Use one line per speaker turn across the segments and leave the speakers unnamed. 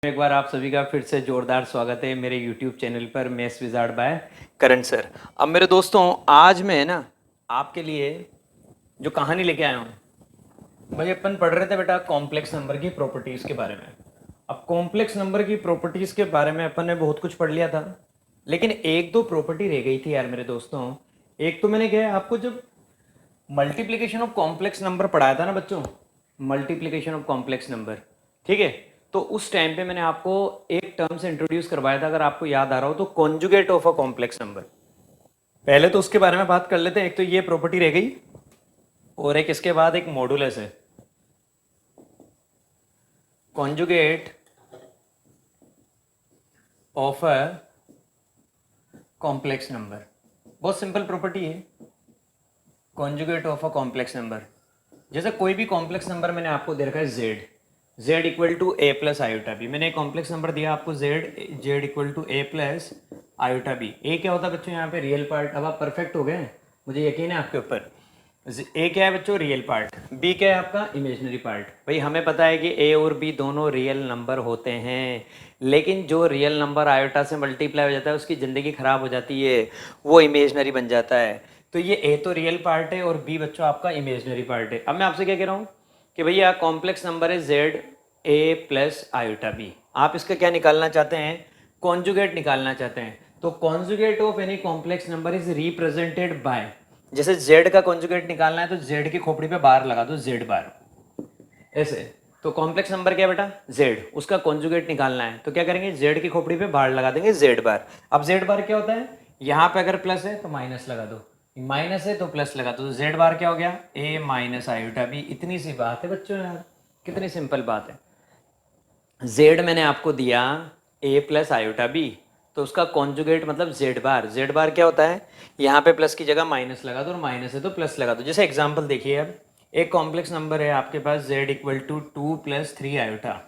एक बार आप सभी का फिर से जोरदार स्वागत है मेरे YouTube चैनल पर मैथ्स विज़ार्ड बाय करण सर। अब मेरे दोस्तों आज मैं ना आपके लिए जो कहानी लेके आया हूँ, भाई अपन पढ़ रहे थे बेटा कॉम्प्लेक्स नंबर की प्रॉपर्टीज़ के बारे में। अब कॉम्प्लेक्स नंबर की प्रॉपर्टीज़ के बारे में अपन ने बहुत कुछ पढ़ लिया था, लेकिन एक दो प्रॉपर्टी रह गई थी यार मेरे दोस्तों। एक तो मैंने क्या आपको जब मल्टीप्लिकेशन ऑफ कॉम्प्लेक्स नंबर पढ़ाया था ना बच्चों, मल्टीप्लिकेशन ऑफ कॉम्प्लेक्स नंबर, ठीक है, तो उस टाइम पे मैंने आपको एक टर्म से इंट्रोड्यूस करवाया था, अगर आपको याद आ रहा हो तो, conjugate of a complex number. पहले तो उसके बारे में बात कर लेते हैं। एक तो ये प्रॉपर्टी रह गई और एक इसके बाद एक मॉडुलस है, conjugate of a complex number. बहुत सिंपल प्रॉपर्टी है, conjugate of a complex number. जैसे कोई भी कॉम्प्लेक्स नंबर मैंने आपको दे रखा है z, z equal to a plus iota b. मैंने एक कॉम्प्लेक्स नंबर दिया आपको z, z equal to a plus iota b. A क्या होता है बच्चों यहाँ पे? Real part. अब आप परफेक्ट हो गए, मुझे यकीन है आपके ऊपर। ए क्या है बच्चों? Real part. बी क्या है आपका? Imaginary part. भाई हमें पता है कि ए और बी दोनों रियल नंबर होते हैं, लेकिन जो रियल नंबर आयोटा से मल्टीप्लाई हो जाता है उसकी ज़िंदगी ख़राब हो जाती है, वो इमेजनरी बन जाता है। तो ये ए तो रियल पार्ट है और बी बच्चों आपका इमेजनरी पार्ट है। अब मैं आपसे क्या कह रहा हूँ कि भैया कॉम्प्लेक्स नंबर है Z A plus iota B. आप इसका क्या निकालना चाहते हैं? कॉन्जुगेट निकालना चाहते हैं। तो conjugate of any complex number is represented by, जैसे जेड का कॉन्जुगेट निकालना है तो जेड की खोपड़ी पे बार लगा दो, जेड बार, ऐसे। तो कॉम्प्लेक्स नंबर क्या है बेटा? जेड। उसका कॉन्जुगेट निकालना है तो क्या करेंगे? जेड की खोपड़ी पे बार लगा देंगे, जेड बार। अब जेड बार क्या होता है? यहाँ पे अगर प्लस है तो माइनस लगा दो, माइनस है तो प्लस लगा दो, तो जेड बार क्या हो गया? ए माइनस आयोटा बी। इतनी सी बात है बच्चों यार, कितनी सिंपल बात है। जेड मैंने आपको दिया ए प्लस आयोटा बी, तो उसका कॉन्जुगेट मतलब जेड बार। जेड बार क्या होता है? यहाँ पे प्लस की जगह माइनस लगा दो और माइनस है तो प्लस लगा दो। जैसे एग्जांपल देखिए, अब एक कॉम्प्लेक्स नंबर है आपके पास जेड इक्वल टू 2 + 3 आयोटा।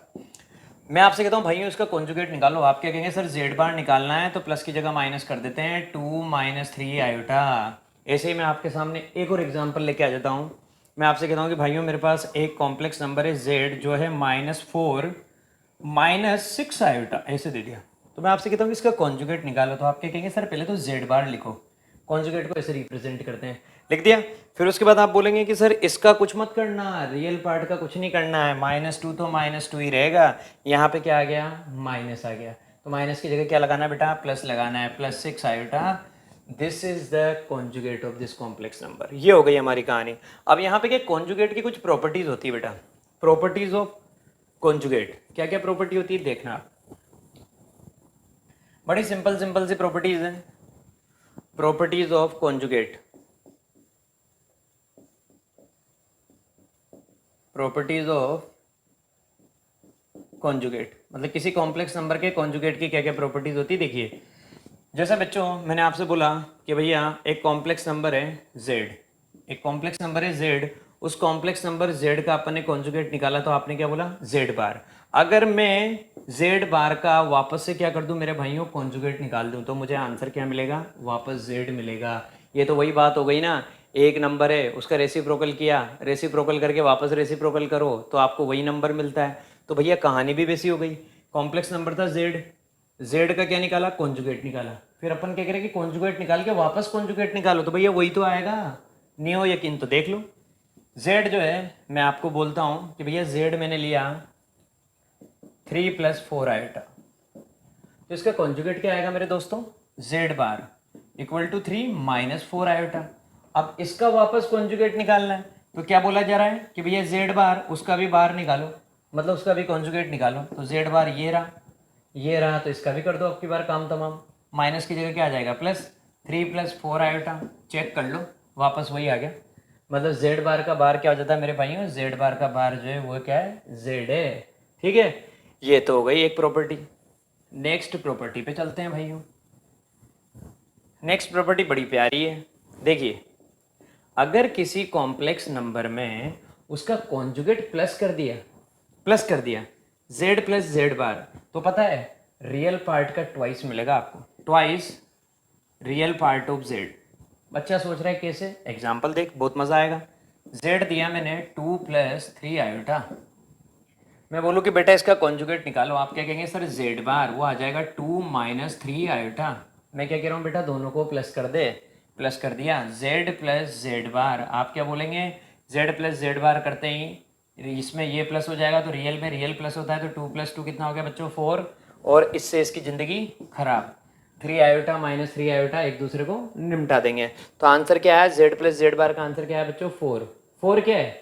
मैं आपसे कहता हूँ भाइयों इसका कॉन्जुगेट निकालो। आप क्या कहेंगे? सर जेड बार निकालना है तो प्लस की जगह माइनस कर देते हैं, 2 - 3 आयोटा। ऐसे ही मैं आपके सामने एक और एग्जाम्पल लेके आ जाता हूँ। मैं आपसे कहता हूँ कि भाइयों मेरे पास एक कॉम्प्लेक्स नंबर है जेड जो है -4 - 6 आयोटा, ऐसे दे दिया। तो मैं आपसे कहता हूँ कि इसका कॉन्जुगेट निकालो, तो आप क्या कहेंगे? सर पहले तो जेड बार लिखो, कॉन्जुगेट को ऐसे रिप्रेजेंट करते हैं, लिख दिया। फिर उसके बाद आप बोलेंगे कि सर इसका कुछ मत करना, रियल पार्ट का कुछ नहीं करना है, -2 तो -2 ही रहेगा। यहाँ पे क्या आ गया? माइनस आ गया, तो माइनस की जगह क्या लगाना है बेटा? प्लस लगाना है, +6 iota. This is the conjugate of this complex number. ये हो गई हमारी कहानी। अब यहाँ पे क्या कॉन्जुगेट की कुछ प्रॉपर्टीज होती है बेटा, प्रॉपर्टीज ऑफ कॉन्जुगेट। क्या क्या प्रॉपर्टी होती है देखना आप, बड़ी सिंपल सिंपल सी प्रॉपर्टीज हैं। Properties of conjugate, properties of conjugate मतलब किसी कॉम्प्लेक्स नंबर के कॉन्जुगेट की क्या क्या प्रॉपर्टीज होती है देखिए। जैसे बच्चों मैंने आपसे बोला कि भैया एक कॉम्प्लेक्स नंबर है z, एक कॉम्प्लेक्स नंबर है z, उस कॉम्प्लेक्स नंबर z का अपन ने कॉन्जुगेट निकाला तो आपने क्या बोला? z बार। अगर मैं z बार का वापस से क्या कर दूं मेरे भाइयों? कॉन्जुगेट निकाल दूं, तो मुझे आंसर क्या मिलेगा? वापस z मिलेगा। ये तो वही बात हो गई ना, एक नंबर है उसका रेसिप्रोकल किया, रेसिप्रोकल करके वापस रेसिप्रोकल करो तो आपको वही नंबर मिलता है। तो भैया कहानी भी वैसी हो गई। कॉम्प्लेक्स नंबर था z, जेड का क्या निकाला? कॉन्जुगेट निकाला। फिर अपन क्या करें कि कॉन्जुगेट निकाल के वापस कॉन्जुगेट निकालो, तो भैया वही तो आएगा। नहीं हो यकीन तो देख लो। जेड जो है मैं आपको बोलता हूँ कि भैया जेड मैंने लिया 3 + 4 आयोटा, तो इसका कॉन्जुगेट क्या आएगा मेरे दोस्तों? Z bar equal to 3 - 4 iota. अब इसका वापस कॉन्जुगेट निकालना है, तो क्या बोला जा रहा है कि भैया जेड बार उसका भी बार निकालो, मतलब उसका भी कॉन्जुगेट निकालो। तो जेड बार ये रहा, ये रहा, तो इसका भी कर दो आपकी बार काम तमाम। माइनस की जगह क्या आ जाएगा? +3 + 4 आयोटा। चेक कर लो, वापस वही आ गया। मतलब जेड बार का बार क्या हो जाता है मेरे भाइयों? जेड बार का बार जो है वो क्या है? जेड है। ठीक है, ये तो हो गई एक प्रॉपर्टी। नेक्स्ट प्रॉपर्टी पे चलते हैं भाइयों। नेक्स्ट प्रॉपर्टी बड़ी प्यारी है, देखिए। अगर किसी कॉम्प्लेक्स नंबर में उसका कॉन्जुगेट प्लस कर दिया, प्लस कर दिया z + z बार, तो पता है रियल पार्ट का ट्वाइस मिलेगा आपको, twice real part of z। बच्चा सोच रहा है कैसे? एग्जाम्पल देख, बहुत मजा आएगा। z दिया मैंने 2 + 3 आयोटा, मैं बोलूँ कि बेटा इसका कॉन्जुगेट निकालो, आप क्या कहेंगे सर जेड बार, वो आ जाएगा 2 माइनस 3 आयोटा। मैं क्या कह रहा हूँ बेटा, दोनों को प्लस कर दे, प्लस कर दिया, जेड प्लस जेड बार, आप क्या बोलेंगे, जेड प्लस जेड बार करते ही इसमें ये प्लस हो जाएगा, तो रियल में रियल प्लस होता है, तो 2 प्लस 2 कितना हो गया बच्चों 4, और इससे इसकी ज़िंदगी खराब, 3 आयोटा माइनस 3 आयोटा एक दूसरे को निपटा देंगे। तो आंसर क्या है, जेड प्लस जेड बार का आंसर क्या है बच्चों 4, 4 क्या है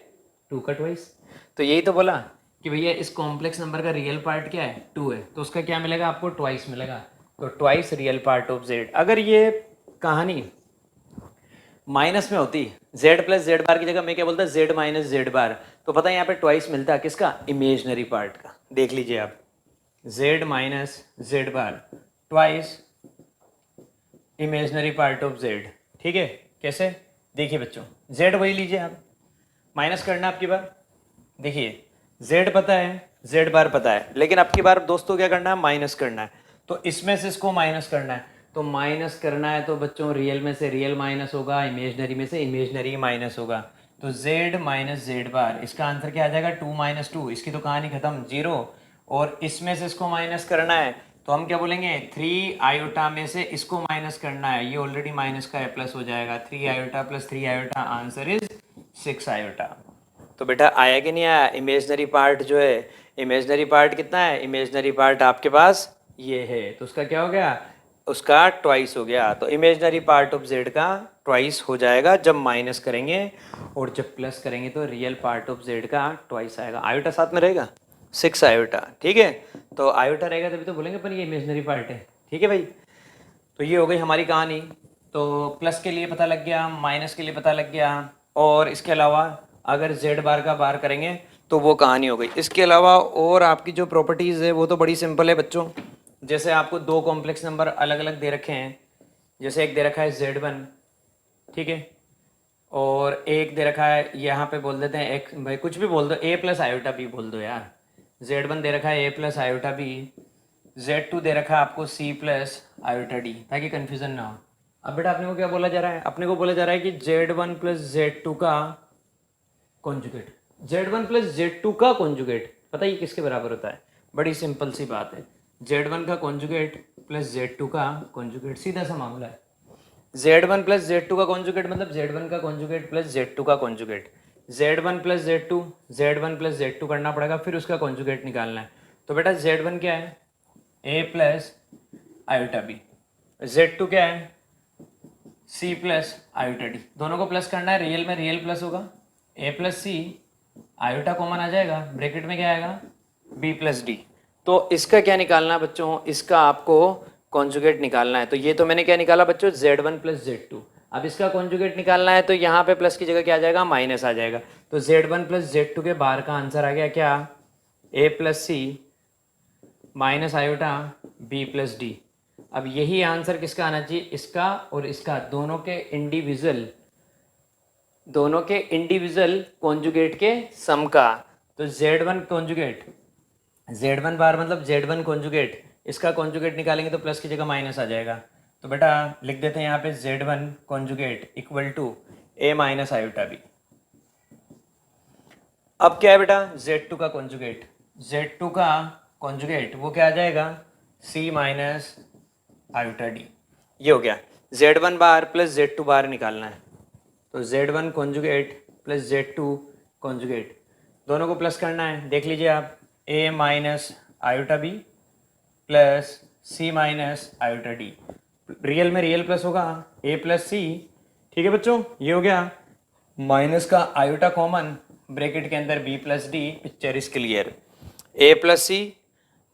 2 का ट्वाइस। तो यही तो बोला कि भैया इस कॉम्प्लेक्स नंबर का रियल पार्ट क्या है 2 है, तो उसका क्या मिलेगा आपको ट्वाइस मिलेगा, तो twice real part of Z. अगर ये कहानी माइनस में होती, जेड प्लस जेड बार की जगह मैं क्या बोलता जेड माइनस जेड बार, तो पता है यहाँ पे ट्वाइस मिलता है किसका, इमेजनरी पार्ट का। देख लीजिए आप, Z minus Z bar twice imaginary part of z. ठीक है, कैसे, देखिए बच्चों, जेड वही लीजिए आप, माइनस करना आपकी बार, देखिए जेड पता है, जेड बार पता है, लेकिन अब की बार दोस्तों क्या करना है, माइनस करना है, तो इसमें से इसको माइनस करना है, तो माइनस करना है तो बच्चों रियल में से रियल माइनस होगा, इमेजनरी में से इमेजनरी माइनस होगा, तो जेड माइनस जेड बार, इसका आंसर क्या आ जाएगा 2 माइनस 2, इसकी तो कहानी खत्म, 0, और इसमें से इसको माइनस करना है, तो हम क्या बोलेंगे 3 आयोटा में से इसको माइनस करना है, ये ऑलरेडी माइनस का है, प्लस हो जाएगा, 3 iota plus 3 iota, answer is 6 iota. तो बेटा आया कि नहीं आया, इमेजनरी पार्ट जो है, इमेजनरी पार्ट कितना है, इमेजनरी पार्ट आपके पास ये है, तो उसका क्या हो गया, उसका ट्वाइस हो गया, तो इमेजनरी पार्ट ऑफ जेड का ट्वाइस हो जाएगा जब माइनस करेंगे, और जब प्लस करेंगे तो रियल पार्ट ऑफ जेड का ट्वाइस आएगा। आयोटा साथ में रहेगा, 6 आयोटा, ठीक है, तो आयोटा रहेगा तभी तो बोलेंगे पर ये इमेजनरी पार्ट है, ठीक है भाई। तो ये हो गई हमारी कहानी, तो प्लस के लिए पता लग गया, माइनस के लिए पता लग गया, और इसके अलावा अगर जेड बार का बार करेंगे तो वो कहानी हो गई। इसके अलावा और आपकी जो प्रॉपर्टीज़ है वो तो बड़ी सिंपल है बच्चों, जैसे आपको दो कॉम्प्लेक्स नंबर अलग अलग दे रखे हैं, जैसे एक दे रखा है Z1, ठीक है, और एक दे रखा है, यहाँ पे बोल देते हैं एक, भाई कुछ भी बोल दो, a प्लस आयोटा बी बोल दो यार, Z1 दे रखा है a plus iota B, Z2 दे रखा है आपको c प्लस आयोटा डी, ताकि कन्फ्यूज़न ना हो। अब बेटा अपने को क्या बोला जा रहा है, अपने को बोला जा रहा है कि Z1 प्लस Z2 का कॉन्जुगेट, Z1 प्लस Z2 का कॉन्जुगेट, पता है ये किसके बराबर होता है, बड़ी सिंपल सी बात है, Z1 का कॉन्जुगेट प्लस Z2 का कॉन्जुगेट, सीधा सा मामला है। Z1 प्लस Z2 का कॉन्जुगेट मतलब Z1 का कॉन्जुगेट प्लस Z2 का conjugate, Z1 plus Z2, Z1 plus Z2 करना पड़ेगा, फिर उसका कॉन्जुगेट निकालना है। तो बेटा Z1 क्या है, a plus iota B, Z2 क्या है, c प्लस आयोटा डी, दोनों को प्लस करना है, रियल में रियल प्लस होगा, a plus c, iota common आ जाएगा, ब्रैकेट में क्या आएगा b प्लस डी। तो इसका क्या निकालना है बच्चों, इसका आपको कॉन्जुगेट निकालना है। तो ये तो मैंने क्या निकाला बच्चों, Z1 प्लस Z2, अब इसका कॉन्जुगेट निकालना है, तो यहाँ पे प्लस की जगह क्या आ जाएगा, माइनस आ जाएगा, तो Z1 प्लस Z2 के बाहर का आंसर आ गया क्या, a plus C minus iota b plus D. अब यही आंसर किसका आना चाहिए, इसका और इसका, दोनों के इंडिविजुअल कॉन्जुगेट के सम का। तो Z1 कॉन्जुगेट, Z1 बार मतलब Z1 कॉन्जुगेट, इसका कॉन्जुगेट निकालेंगे तो प्लस की जगह माइनस आ जाएगा, तो बेटा लिख देते हैं यहाँ पे Z1 conjugate equal to a minus iota B. अब क्या है बेटा, Z2 का कॉन्जुगेट, Z2 का कॉन्जुगेट वो क्या आ जाएगा, c माइनस आयोटा डी, ये हो गया। Z1 बार प्लस Z2 बार निकालना है, तो Z1 conjugate plus Z2 conjugate, दोनों को प्लस करना है, देख लीजिए आप, a minus iota B plus c minus iota D, real में रियल प्लस होगा, a प्लस सी, ठीक है बच्चों, ये हो गया, माइनस का आयोटा कॉमन, ब्रैकेट के अंदर b plus D, picture is clear, a plus C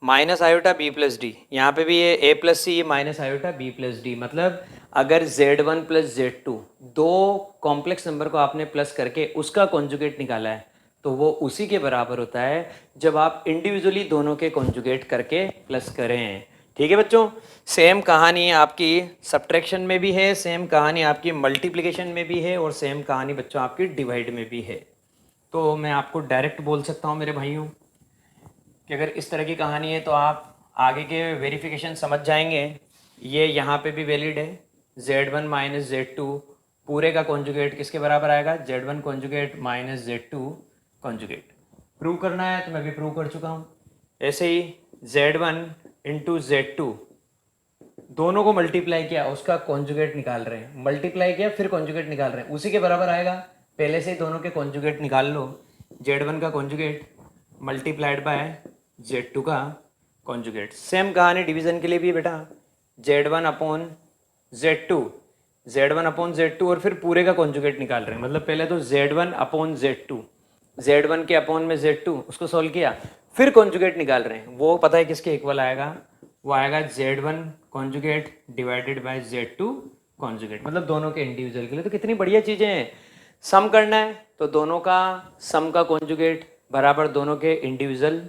minus iota B plus D, यहाँ पे भी ये a plus C minus iota B plus D, मतलब अगर Z1 प्लस Z2 दो कॉम्प्लेक्स नंबर को आपने प्लस करके उसका कॉन्जुगेट निकाला है, तो वो उसी के बराबर होता है जब आप इंडिविजुअली दोनों के कॉन्जुगेट करके प्लस करें। ठीक है बच्चों, सेम कहानी आपकी सब्ट्रैक्शन में भी है, सेम कहानी आपकी मल्टीप्लिकेशन में भी है, और सेम कहानी बच्चों आपकी डिवाइड में भी है। तो मैं आपको डायरेक्ट बोल सकता हूँ मेरे भाइयों कि अगर इस तरह की कहानी है तो आप आगे के वेरिफिकेशन समझ जाएंगे। ये यहाँ पे भी वैलिड है, Z1 माइनस Z2 पूरे का कॉन्जुगेट किसके बराबर आएगा, Z1 conjugate minus Z2 conjugate. Prove करना है तो मैं भी प्रूव कर चुका हूँ। ऐसे ही Z1 इंटू Z2 दोनों को मल्टीप्लाई किया, उसका कॉन्जुगेट निकाल रहे हैं, मल्टीप्लाई किया फिर कॉन्जुगेट निकाल रहे हैं, उसी के बराबर आएगा। पहले से ही दोनों के कॉन्जुगेट निकाल लो। Z1 का कॉन्जुगेट मल्टीप्लाइड बाय Z2 का कॉन्जुगेट। सेम कहानी डिवीजन के लिए भी बेटा, Z1 upon Z2, Z1 upon Z2 और फिर पूरे का कॉन्जुगेट निकाल रहे हैं। मतलब पहले तो Z1 अपॉन Z2, Z1 के अपॉन में Z2 उसको सॉल्व किया, फिर कॉन्जुगेट निकाल रहे हैं। वो पता है किसके इक्वल आएगा, वो आएगा Z1 conjugate divided by Z2 conjugate, मतलब दोनों के इंडिविजुअल के लिए। तो कितनी बढ़िया चीज़ें हैं। सम करना है तो दोनों का सम का कॉन्जुगेट बराबर दोनों के इंडिविजुअल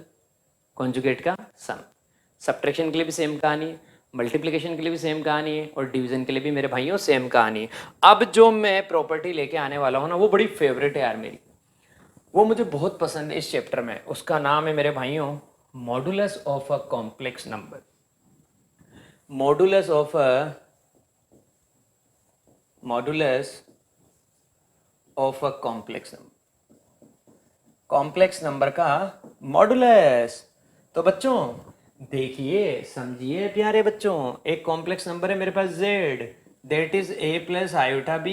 कॉन्जुगेट का सम। सब्ट्रैक्शन के लिए भी सेम कहानी है, मल्टीप्लिकेशन के लिए भी सेम कहानी है, और डिवीजन के लिए भी मेरे भाइयों सेम कहानी है। अब जो मैं प्रॉपर्टी लेके आने वाला हूँ ना, वो बड़ी फेवरेट है यार मेरी, वो मुझे बहुत पसंद है इस चैप्टर में। उसका नाम है मेरे भाइयों modulus of a complex number. Modulus of a complex number, complex number का मॉडुलस। तो बच्चों देखिए, समझिए प्यारे बच्चों, एक कॉम्प्लेक्स नंबर है मेरे पास z, that is a plus iota b।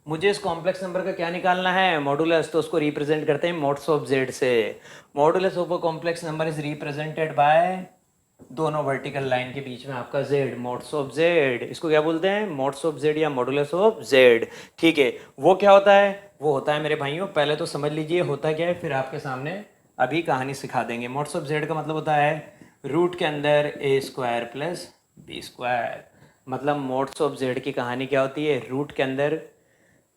मुझे इस कॉम्प्लेक्स नंबर का क्या निकालना है, मॉडुलस। तो उसको रिप्रेजेंट करते हैं मॉड्स ऑफ z से। Modulus of a complex number is represented by दोनों वर्टिकल लाइन के बीच में आपका z, मॉड्स ऑफ z। इसको क्या बोलते हैं, मॉड्स ऑफ z या मॉडुलस ऑफ z। ठीक है, वो क्या होता है, वो होता है मेरे भाइयों, पहले तो समझ लीजिए होता क्या है, फिर आपके सामने अभी कहानी सिखा देंगे। मॉड्स ऑफ z का मतलब होता है रूट के अंदर a square plus b square. मतलब मॉड्स ऑफ z की कहानी क्या होती है, रूट के अंदर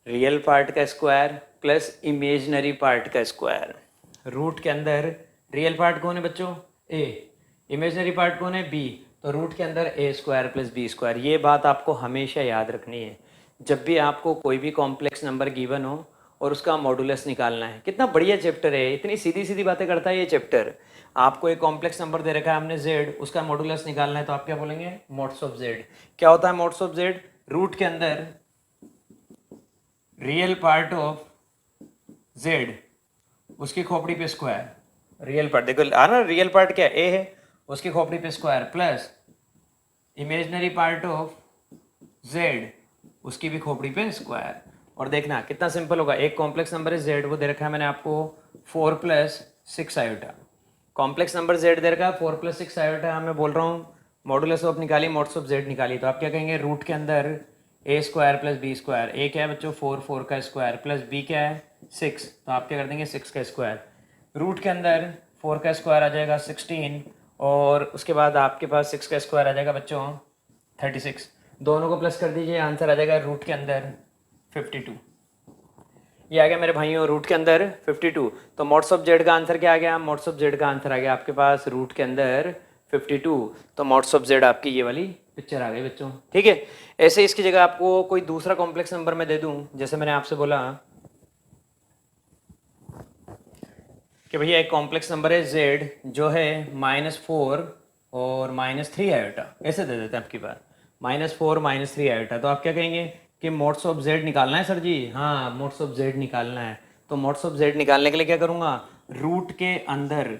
रियल पार्ट का स्क्वायर प्लस इमेजनरी पार्ट का स्क्वायर। रूट के अंदर रियल पार्ट कौन है बच्चों, a, इमेजनरी पार्ट कौन है b, तो रूट के अंदर a square plus b square. ये बात आपको हमेशा याद रखनी है जब भी आपको कोई भी कॉम्प्लेक्स नंबर गिवन हो और उसका मॉडुलस निकालना है। कितना बढ़िया चैप्टर है, इतनी सीधी सीधी बातें करता है ये चैप्टर। आपको एक कॉम्प्लेक्स नंबर दे रखा है हमने z, उसका मॉडुलस निकालना है, तो आप क्या बोलेंगे, मॉड्स ऑफ z। क्या होता है मॉड्स ऑफ z, रूट के अंदर रियल पार्ट ऑफ z, उसकी खोपड़ी पे स्क्वायर। रियल पार्ट देखो आ ना, रियल पार्ट क्या a है, उसकी खोपड़ी पे square plus imaginary part of z, उसकी भी खोपड़ी पे स्क्वायर। और देखना कितना सिंपल होगा, एक कॉम्प्लेक्स नंबर है z, वो दे रखा है मैंने आपको 4 plus 6 iota. Complex number z दे रखा है 4 प्लस 6 आयोटा। मैं बोल रहा हूँ मॉडुलस ऑफ निकाली, मॉड्स ऑफ z निकाली, तो आप क्या कहेंगे, रूट के अंदर a square plus b square. a क्या है बच्चों 4, 4 का स्क्वायर प्लस b क्या है 6, तो आप क्या कर देंगे 6 का स्क्वायर। रूट के अंदर 4 का स्क्वायर आ जाएगा 16, और उसके बाद आपके पास 6 का स्क्वायर आ जाएगा बच्चों 36। दोनों को प्लस कर दीजिए, आंसर आ जाएगा रूट के अंदर 52। ये आ गया मेरे भाइयों रूट के अंदर 52। तो मॉड्स ऑफ जेड का आंसर क्या आ गया, मॉड्स ऑफ जेड का आंसर आ गया आपके पास रूट के अंदर 52। तो मॉड्स ऑफ जेड आपकी ये वाली पिक्चर आ गई बच्चों। ठीक है, ऐसे इसकी जगह आपको कोई दूसरा कॉम्प्लेक्स नंबर मैं दे दूं, जैसे मैंने आपसे बोला कि भैया एक कॉम्प्लेक्स नंबर है z जो है -4 और -3 आयोटा, ऐसे दे देते हैं आपकी बात, -4 -3 आयोटा। तो आप क्या कहेंगे कि मॉड्स ऑफ z निकालना है सर जी, हाँ मॉड्स ऑफ z निकालना है। तो मॉड्स ऑफ z निकालने के लिए क्या करूँगा, रूट के अंदर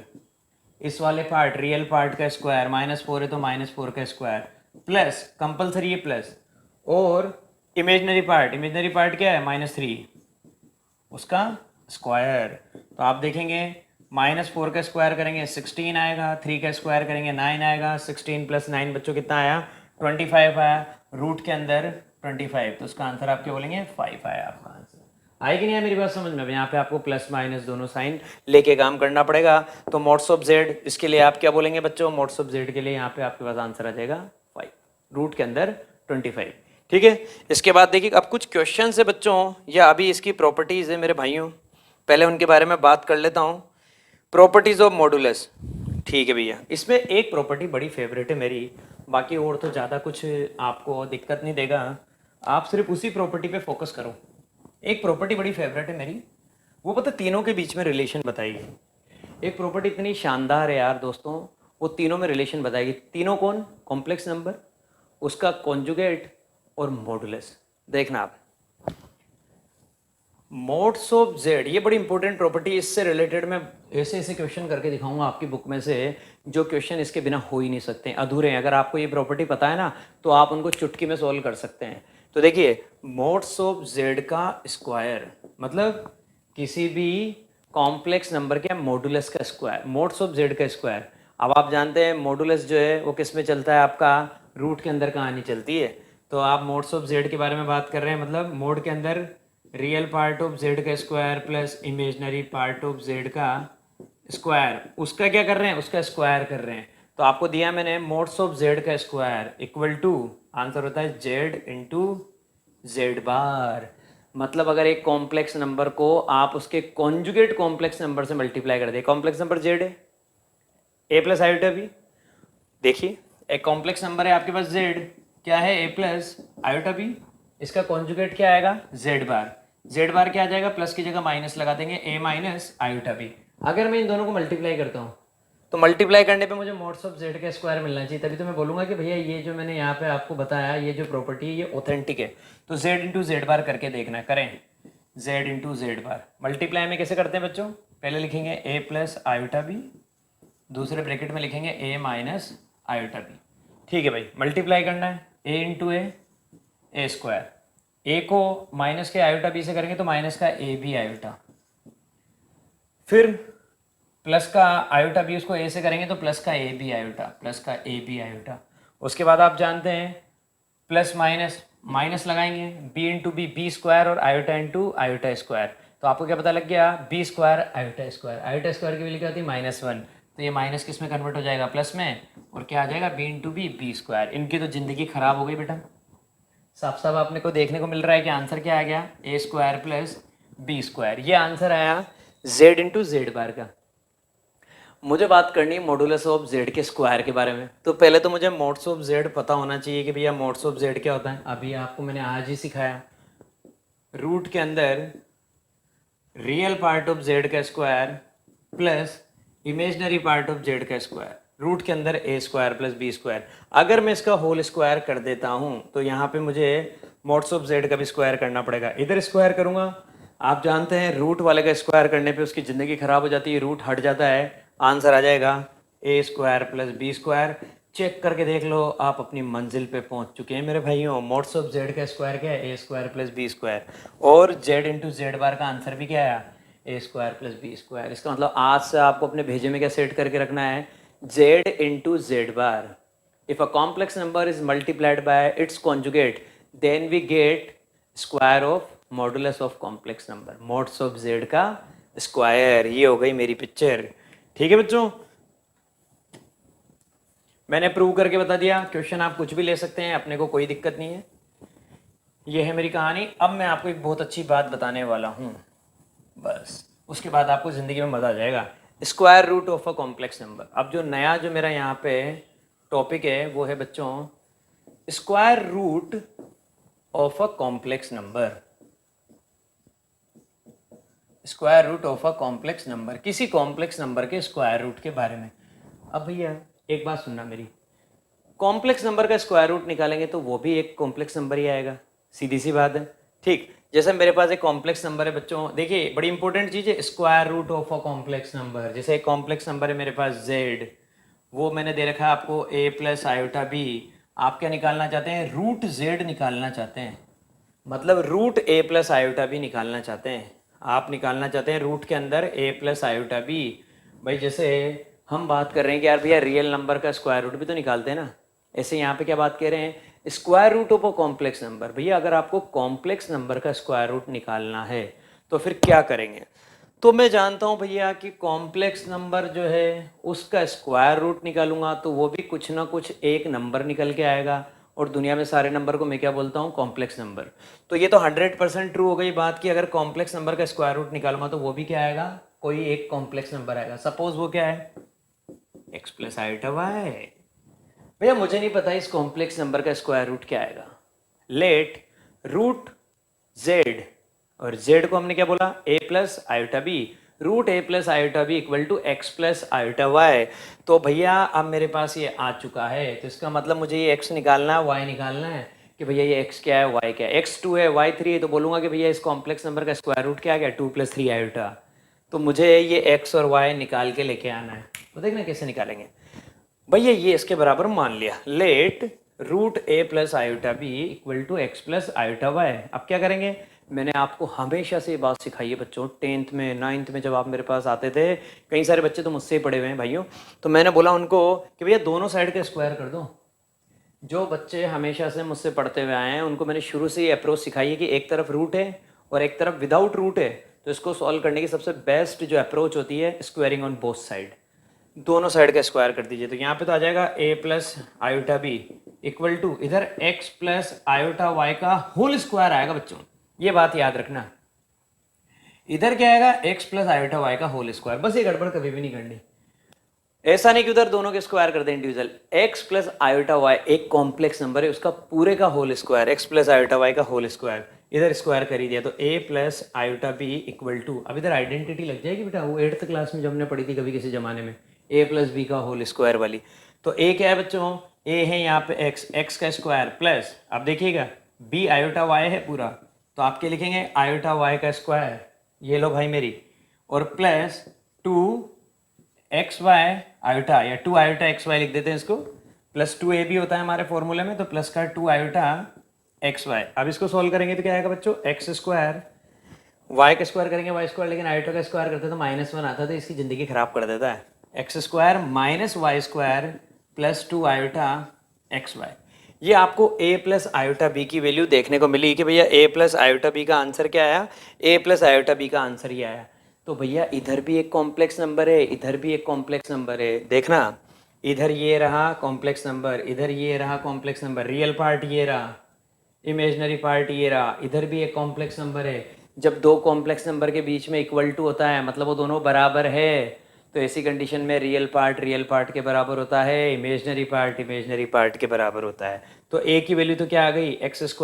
इस वाले पार्ट रियल पार्ट का स्क्वायर, -4 है तो -4 का स्क्वायर प्लस कंपलसरी है प्लस, और इमेजनरी पार्ट क्या है -3, उसका स्क्वायर। तो आप देखेंगे -4 का स्क्वायर करेंगे 16 आएगा, 3 का स्क्वायर करेंगे 9 आएगा, 16 + 9 बच्चों कितना आया 25 आया, रूट के अंदर 25, तो उसका आंसर आप क्या बोलेंगे 5 आया आपका आंसर। आए कि नहीं है मेरी बात समझ में, यहाँ पे आपको प्लस माइनस दोनों साइन लेके काम करना पड़ेगा। तो मॉड्स ऑफ जेड, इसके लिए आप क्या बोलेंगे बच्चों, मॉड्स ऑफ जेड के लिए यहाँ पे आपके पास आंसर आ जाएगा 5, रूट के अंदर 25। ठीक है, इसके बाद देखिए अब कुछ क्वेश्चन है बच्चों, या अभी इसकी प्रॉपर्टीज़ है मेरे भाइयों, पहले उनके बारे में बात कर लेता हूँ। प्रॉपर्टीज़ ऑफ मॉडुलस, ठीक है भैया, इसमें एक प्रॉपर्टी बड़ी फेवरेट है मेरी, बाकी और तो ज़्यादा कुछ आपको दिक्कत नहीं देगा, आप सिर्फ उसी प्रॉपर्टी पे फोकस करो। एक प्रॉपर्टी बड़ी फेवरेट है मेरी, वो पता तीनों के बीच में रिलेशन बताएगी। एक प्रॉपर्टी इतनी शानदार है यार दोस्तों, वो तीनों में रिलेशन बताएगी। तीनों कौन, कॉम्प्लेक्स नंबर, उसका कॉन्जुगेट और मॉडुलस। देखना आप, मोड्स ऑफ जेड, ये बड़ी इंपॉर्टेंट प्रॉपर्टी, इससे रिलेटेड मैं ऐसे ऐसे क्वेश्चन करके दिखाऊंगा आपकी बुक में से जो क्वेश्चन इसके बिना हो ही नहीं सकते, अधूरे हैं। अगर आपको ये प्रॉपर्टी पता है ना तो आप उनको चुटकी में सॉल्व कर सकते हैं। तो देखिए, मोड्स ऑफ जेड का स्क्वायर मतलब किसी भी कॉम्प्लेक्स नंबर के मॉडुलस का स्क्वायर, मोड्स ऑफ जेड का स्क्वायर। अब आप जानते हैं मॉडुलस जो है वो किस में चलता है, आपका रूट के अंदर कहानी चलती है। तो आप मोड्स ऑफ जेड के बारे में बात कर रहे हैं, मतलब मोड के अंदर रियल पार्ट ऑफ जेड का square plus imaginary part of Z का स्क्वायर, उसका क्या कर रहे हैं, उसका स्क्वायर कर रहे हैं। तो आपको दिया मैंने मोड्स ऑफ जेड का स्क्वायर इक्वल टू, आंसर होता है जेड इंटू जेड बार। मतलब अगर एक कॉम्प्लेक्स नंबर को आप उसके कॉन्जुगेट कॉम्प्लेक्स नंबर से मल्टीप्लाई कर दे, कॉम्प्लेक्स नंबर जेड है, ए प्लस आयोटा बी। देखिए, एक कॉम्प्लेक्स नंबर है आपके पास जेड, क्या है, ए प्लस आयोटा बी, इसका कॉन्जुगेट क्या आएगा, जेड बार। जेड बार क्या आ जाएगा, प्लस की जगह माइनस लगा देंगे, ए माइनस आयोटा बी। अगर मैं इन दोनों को मल्टीप्लाई करता हूँ तो मल्टीप्लाई करने पे मुझे मोड्स ऑफ जेड का स्क्वायर मिलना चाहिए, तभी तो मैं बोलूँगा कि भैया ये जो मैंने यहाँ पे आपको बताया, ये जो प्रॉपर्टी है ये ऑथेंटिक है। तो जेड इंटू जेड बार करके देखना, करें जेड इंटू जेड बार। मल्टीप्लाई में कैसे करते हैं बच्चों, पहले लिखेंगे ए प्लस आयोटा बी, दूसरे ब्रैकेट में लिखेंगे ए माइनस आयोटा बी। ठीक है भाई, मल्टीप्लाई करना है, ए इंटू ए स्क्वायर, ए को माइनस के आयोटा बी से करेंगे तो माइनस का ए बी आयोटा, फिर प्लस का आयोटा बी उसको ए से करेंगे तो प्लस का ए बी आयोटा, प्लस का ए बी आयोटा। उसके बाद आप जानते हैं प्लस माइनस माइनस लगाएंगे, B into B B square और आयोटा इंटू आयोटा स्क्वायर। तो आपको क्या पता लग गया, B square iota square, iota square की वैल्यू क्या होती है -1, तो ये माइनस किस में कन्वर्ट हो जाएगा, प्लस में, और क्या आ जाएगा B into B B square. इनकी तो ज़िंदगी खराब हो गई बेटा। साफ साफ आपने को देखने को मिल रहा है कि आंसर क्या आ गया, ए स्क्वायर प्लस बी स्क्वायर। ये आंसर आया जेड इंटू जेड बार का। मुझे बात करनी है मॉडुलस ऑफ जेड के स्क्वायर के बारे में। तो पहले तो मुझे मोड्स ऑफ जेड पता होना चाहिए कि भैया मोड्स ऑफ जेड क्या होता है। अभी आपको मैंने आज ही सिखाया, रूट के अंदर रियल पार्ट ऑफ जेड का square plus imaginary part of Z का स्क्वायर, रूट के अंदर ए स्क्वायर प्लस बी स्क्वायर। अगर मैं इसका होल स्क्वायर कर देता हूँ तो यहाँ पे मुझे मोड्स ऑफ जेड का भी स्क्वायर करना पड़ेगा। इधर स्क्वायर करूँगा, आप जानते हैं रूट वाले का स्क्वायर करने पे उसकी ज़िंदगी खराब हो जाती है, रूट हट जाता है, आंसर आ जाएगा a square plus B square. Check करके देख लो, आप अपनी मंजिल पे पहुंच चुके हैं मेरे भाइयों। मोड्स ऑफ जेड का स्क्वायर क्या है, ए स्क्वायर प्लस बी स्क्वायर, और जेड इंटू जेड बार का आंसर भी क्या आया, ए स्क्वायर प्लस बी स्क्वायर। इसका मतलब आज से आपको अपने भेजे में क्या सेट करके रखना है, Z into Z bar. If a complex number is multiplied by its conjugate then we get square of modulus of complex number, mods of Z का स्क्वायर। ये हो गई मेरी पिक्चर। ठीक है बच्चों, मैंने प्रूव करके बता दिया। क्वेश्चन आप कुछ भी ले सकते हैं, अपने को कोई दिक्कत नहीं है। ये है मेरी कहानी। अब मैं आपको एक बहुत अच्छी बात बताने वाला हूँ, बस उसके बाद आपको ज़िंदगी में मज़ा आ जाएगा। Square root of a complex number. अब जो नया जो मेरा यहाँ पे टॉपिक है वो है बच्चों square root of a complex number. Square root of a complex number, किसी कॉम्प्लेक्स नंबर के स्क्वायर रूट के बारे में। अब भैया एक बात सुनना मेरी, कॉम्प्लेक्स नंबर का स्क्वायर रूट निकालेंगे तो वो भी एक कॉम्प्लेक्स नंबर ही आएगा, सीधी सी बात है। ठीक, जैसे मेरे पास एक कॉम्प्लेक्स नंबर है बच्चों, देखिए बड़ी इंपॉर्टेंट चीज़ है square root of a complex number. जैसे एक कॉम्प्लेक्स नंबर है मेरे पास z, वो मैंने दे रखा है आपको a प्लस आयोटा बी। आप क्या निकालना चाहते हैं, रूट z निकालना चाहते हैं, मतलब root a plus iota B निकालना चाहते हैं। आप निकालना चाहते हैं रूट के अंदर a प्लस आयोटा बी। भाई जैसे हम बात कर रहे हैं कि यार भैया रियल नंबर का स्क्वायर रूट भी तो निकालते हैं ना, ऐसे यहाँ पे क्या बात कह रहे हैं, square root of a complex number. भैया अगर आपको कॉम्प्लेक्स नंबर का स्क्वायर रूट निकालना है तो फिर क्या करेंगे, तो मैं जानता हूँ भैया कि कॉम्प्लेक्स नंबर जो है उसका स्क्वायर रूट निकालूंगा तो वो भी कुछ ना कुछ एक नंबर निकल के आएगा, और दुनिया में सारे नंबर को मैं क्या बोलता हूँ, कॉम्प्लेक्स नंबर। तो ये तो 100% ट्रू हो गई बात कि अगर कॉम्प्लेक्स नंबर का स्क्वायर रूट निकालूंगा तो वो भी क्या आएगा, कोई एक कॉम्प्लेक्स नंबर आएगा। सपोज वो क्या है, x प्लस आयोटा वाई। भैया मुझे नहीं पता इस कॉम्प्लेक्स नंबर का स्क्वायर रूट क्या आएगा। लेट रूट z, और z को हमने क्या बोला, a plus iota B, root a plus iota B equal to x plus iota Y. तो भैया अब मेरे पास ये आ चुका है, तो इसका मतलब मुझे ये x निकालना है, y निकालना है। कि भैया ये x क्या है, y क्या है। x 2 है, y 3 है, तो बोलूँगा कि भैया इस कॉम्प्लेक्स नंबर का स्क्वायर रूट क्या आ गया, 2 + 3 आयोटा। तो मुझे ये x और y निकाल के लेके आना है। तो देखना कैसे निकालेंगे भैया। ये इसके बराबर मान लिया, let root a + iota b equal to x + iota y। अब क्या करेंगे, मैंने आपको हमेशा से ये बात सिखाई है बच्चों, 10th में 9th में जब आप मेरे पास आते थे, कई सारे बच्चे तो मुझसे ही पढ़े हुए हैं भाइयों, तो मैंने बोला उनको कि भैया दोनों साइड का स्क्वायर कर दो। जो बच्चे हमेशा से मुझसे पढ़ते हुए आए हैं उनको मैंने शुरू से ये अप्रोच सिखाई है कि एक तरफ रूट है और एक तरफ विदाउट रूट है, तो इसको सॉल्व करने की सबसे बेस्ट जो अप्रोच होती है, स्क्वायरिंग ऑन बोथ साइड। दोनों साइड का स्क्वायर कर दीजिए, तो यहाँ पे तो आ जाएगा a + iota b equal to इधर x + आयोटा y का होल स्क्वायर आएगा बच्चों, ये बात याद रखना। इधर क्या आएगा, x + आयोटा y का होल स्क्वायर। बस ये गड़बड़ कभी भी नहीं करनी, ऐसा नहीं कि उधर दोनों के स्क्वायर कर दें इंडिविजुअल। x + आयोटा y एक कॉम्प्लेक्स नंबर है, उसका पूरे का whole square, x + iota y का होल स्क्वायर इधर स्क्वायर कर ही दिया, तो a + iota b equal to, अब इधर आइडेंटिटी लग जाएगी बेटा, वो 8th क्लास में जब हमने पढ़ी थी कभी किसी जमाने में, a + b का होल स्क्वायर वाली। तो a क्या है बच्चों, a है यहाँ पे x का स्क्वायर प्लस, अब देखिएगा b आयोटा y है पूरा, तो आप क्या लिखेंगे, आयोटा y का स्क्वायर, ये लो भाई मेरी, और प्लस 2xy आयोटा, या 2 आयोटा xy लिख देते हैं इसको, प्लस 2ab होता है हमारे फॉर्मूले में, तो प्लस का 2 आयोटा xy। अब इसको सॉल्व करेंगे तो क्या आएगा बच्चों, x², y का स्क्वायर करेंगे y², लेकिन आयोटा का स्क्वायर करते तो -1 आता, तो इसकी ज़िंदगी खराब कर देता है। x² - y² plus 2 iota xy। ये आपको a + आयोटा b की वैल्यू देखने को मिली कि भैया a + आयोटा b का आंसर क्या आया, a + आयोटा b का आंसर ये आया। तो भैया इधर भी एक कॉम्प्लेक्स नंबर है, इधर भी एक कॉम्प्लेक्स नंबर है, देखना इधर ये रहा कॉम्प्लेक्स नंबर, इधर ये रहा कॉम्प्लेक्स नंबर, रियल पार्ट ये रहा, इमेजनरी पार्ट ये रहा, इधर भी एक कॉम्प्लेक्स नंबर है। जब दो कॉम्प्लेक्स नंबर के बीच में इक्वल टू होता है मतलब वो दोनों बराबर है, तो ऐसी कंडीशन में रियल पार्ट के बराबर होता है, इमेजनरी पार्ट के बराबर होता है। तो a की वैल्यू तो क्या आ गई, x² -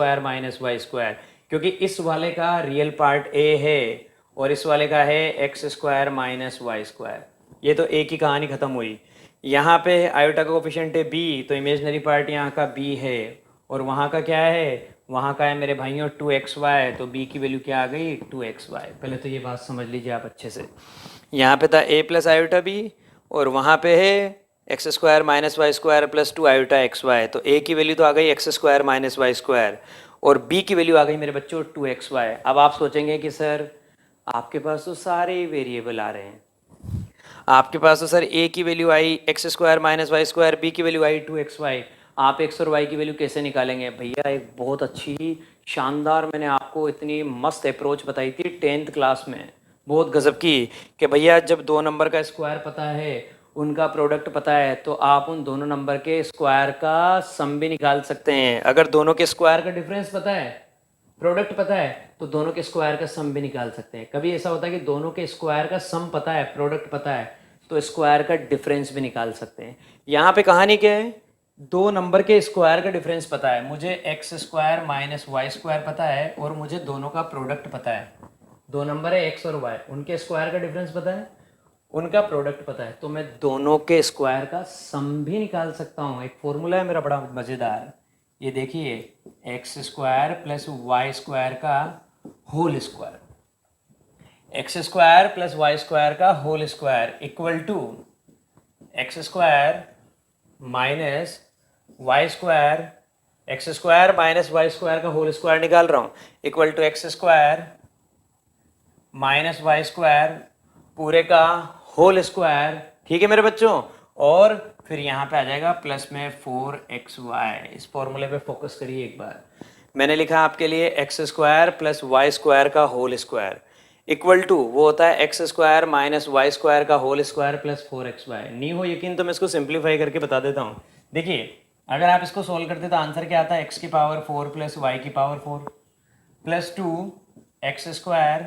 y², क्योंकि इस वाले का रियल पार्ट a है और इस वाले का है x² - y²। ये तो a की कहानी खत्म हुई। यहाँ पे आयोटा का कोफिशिएंट है b, तो इमेजनरी पार्ट यहाँ का b है, और वहाँ का क्या है, वहाँ का है मेरे भाइयों 2xy, तो b की वैल्यू क्या आ गई, 2xy। पहले तो ये बात समझ लीजिए आप अच्छे से। यहाँ पे था a + आयोटा b और वहाँ पे है x² - y² plus 2 iota xy, तो a की वैल्यू तो आ गई x² - y² और b की वैल्यू आ गई मेरे बच्चों 2xy। अब आप सोचेंगे कि सर आपके पास तो सारे वेरिएबल आ रहे हैं, आपके पास तो सर a की वैल्यू आई x² - y², b की वैल्यू आई 2xy, आप x और y की वैल्यू कैसे निकालेंगे। भैया एक बहुत अच्छी शानदार मैंने आपको इतनी मस्त अप्रोच बताई थी 10th क्लास में, बहुत गजब की, कि भैया जब दो नंबर का स्क्वायर पता है, उनका प्रोडक्ट पता है, तो आप उन दोनों नंबर के स्क्वायर का सम भी निकाल सकते हैं। अगर दोनों के स्क्वायर का डिफरेंस पता है, प्रोडक्ट पता है, तो दोनों के स्क्वायर का सम भी निकाल सकते हैं। कभी ऐसा होता है कि दोनों के स्क्वायर का सम पता है, प्रोडक्ट पता है, तो स्क्वायर का डिफरेंस भी निकाल सकते हैं। यहाँ पे कहानी क्या है, दो नंबर के स्क्वायर का डिफरेंस पता है, मुझे x² - y² पता है और मुझे दोनों का प्रोडक्ट पता है। दो नंबर है x और y, उनके स्क्वायर का डिफरेंस पता है, उनका प्रोडक्ट पता है, तो मैं दोनों के स्क्वायर का सम भी निकाल सकता हूँ। एक फॉर्मूला है मेरा बड़ा मज़ेदार, ये देखिए x² + y² का होल स्क्वायर, x² + y² का whole square equal to x² - y², x² - y² का होल स्क्वायर निकाल रहा हूँ, इक्वल टू x² - y² पूरे का होल स्क्वायर। ठीक है मेरे बच्चों, और फिर यहाँ पे आ जाएगा प्लस में 4xy। इस फॉर्मूले पे फोकस करिए एक बार। मैंने लिखा आपके लिए x² + y² का होल स्क्वायर इक्वल टू वो होता है x² - y² का होल स्क्वायर प्लस 4xy। नहीं हो यकीन तो मैं इसको सिंप्लीफाई करके बता देता हूँ। देखिए अगर आप इसको सोल्व करते तो आंसर क्या आता है, x की पावर 4 + y की पावर 4 प्लस 2x²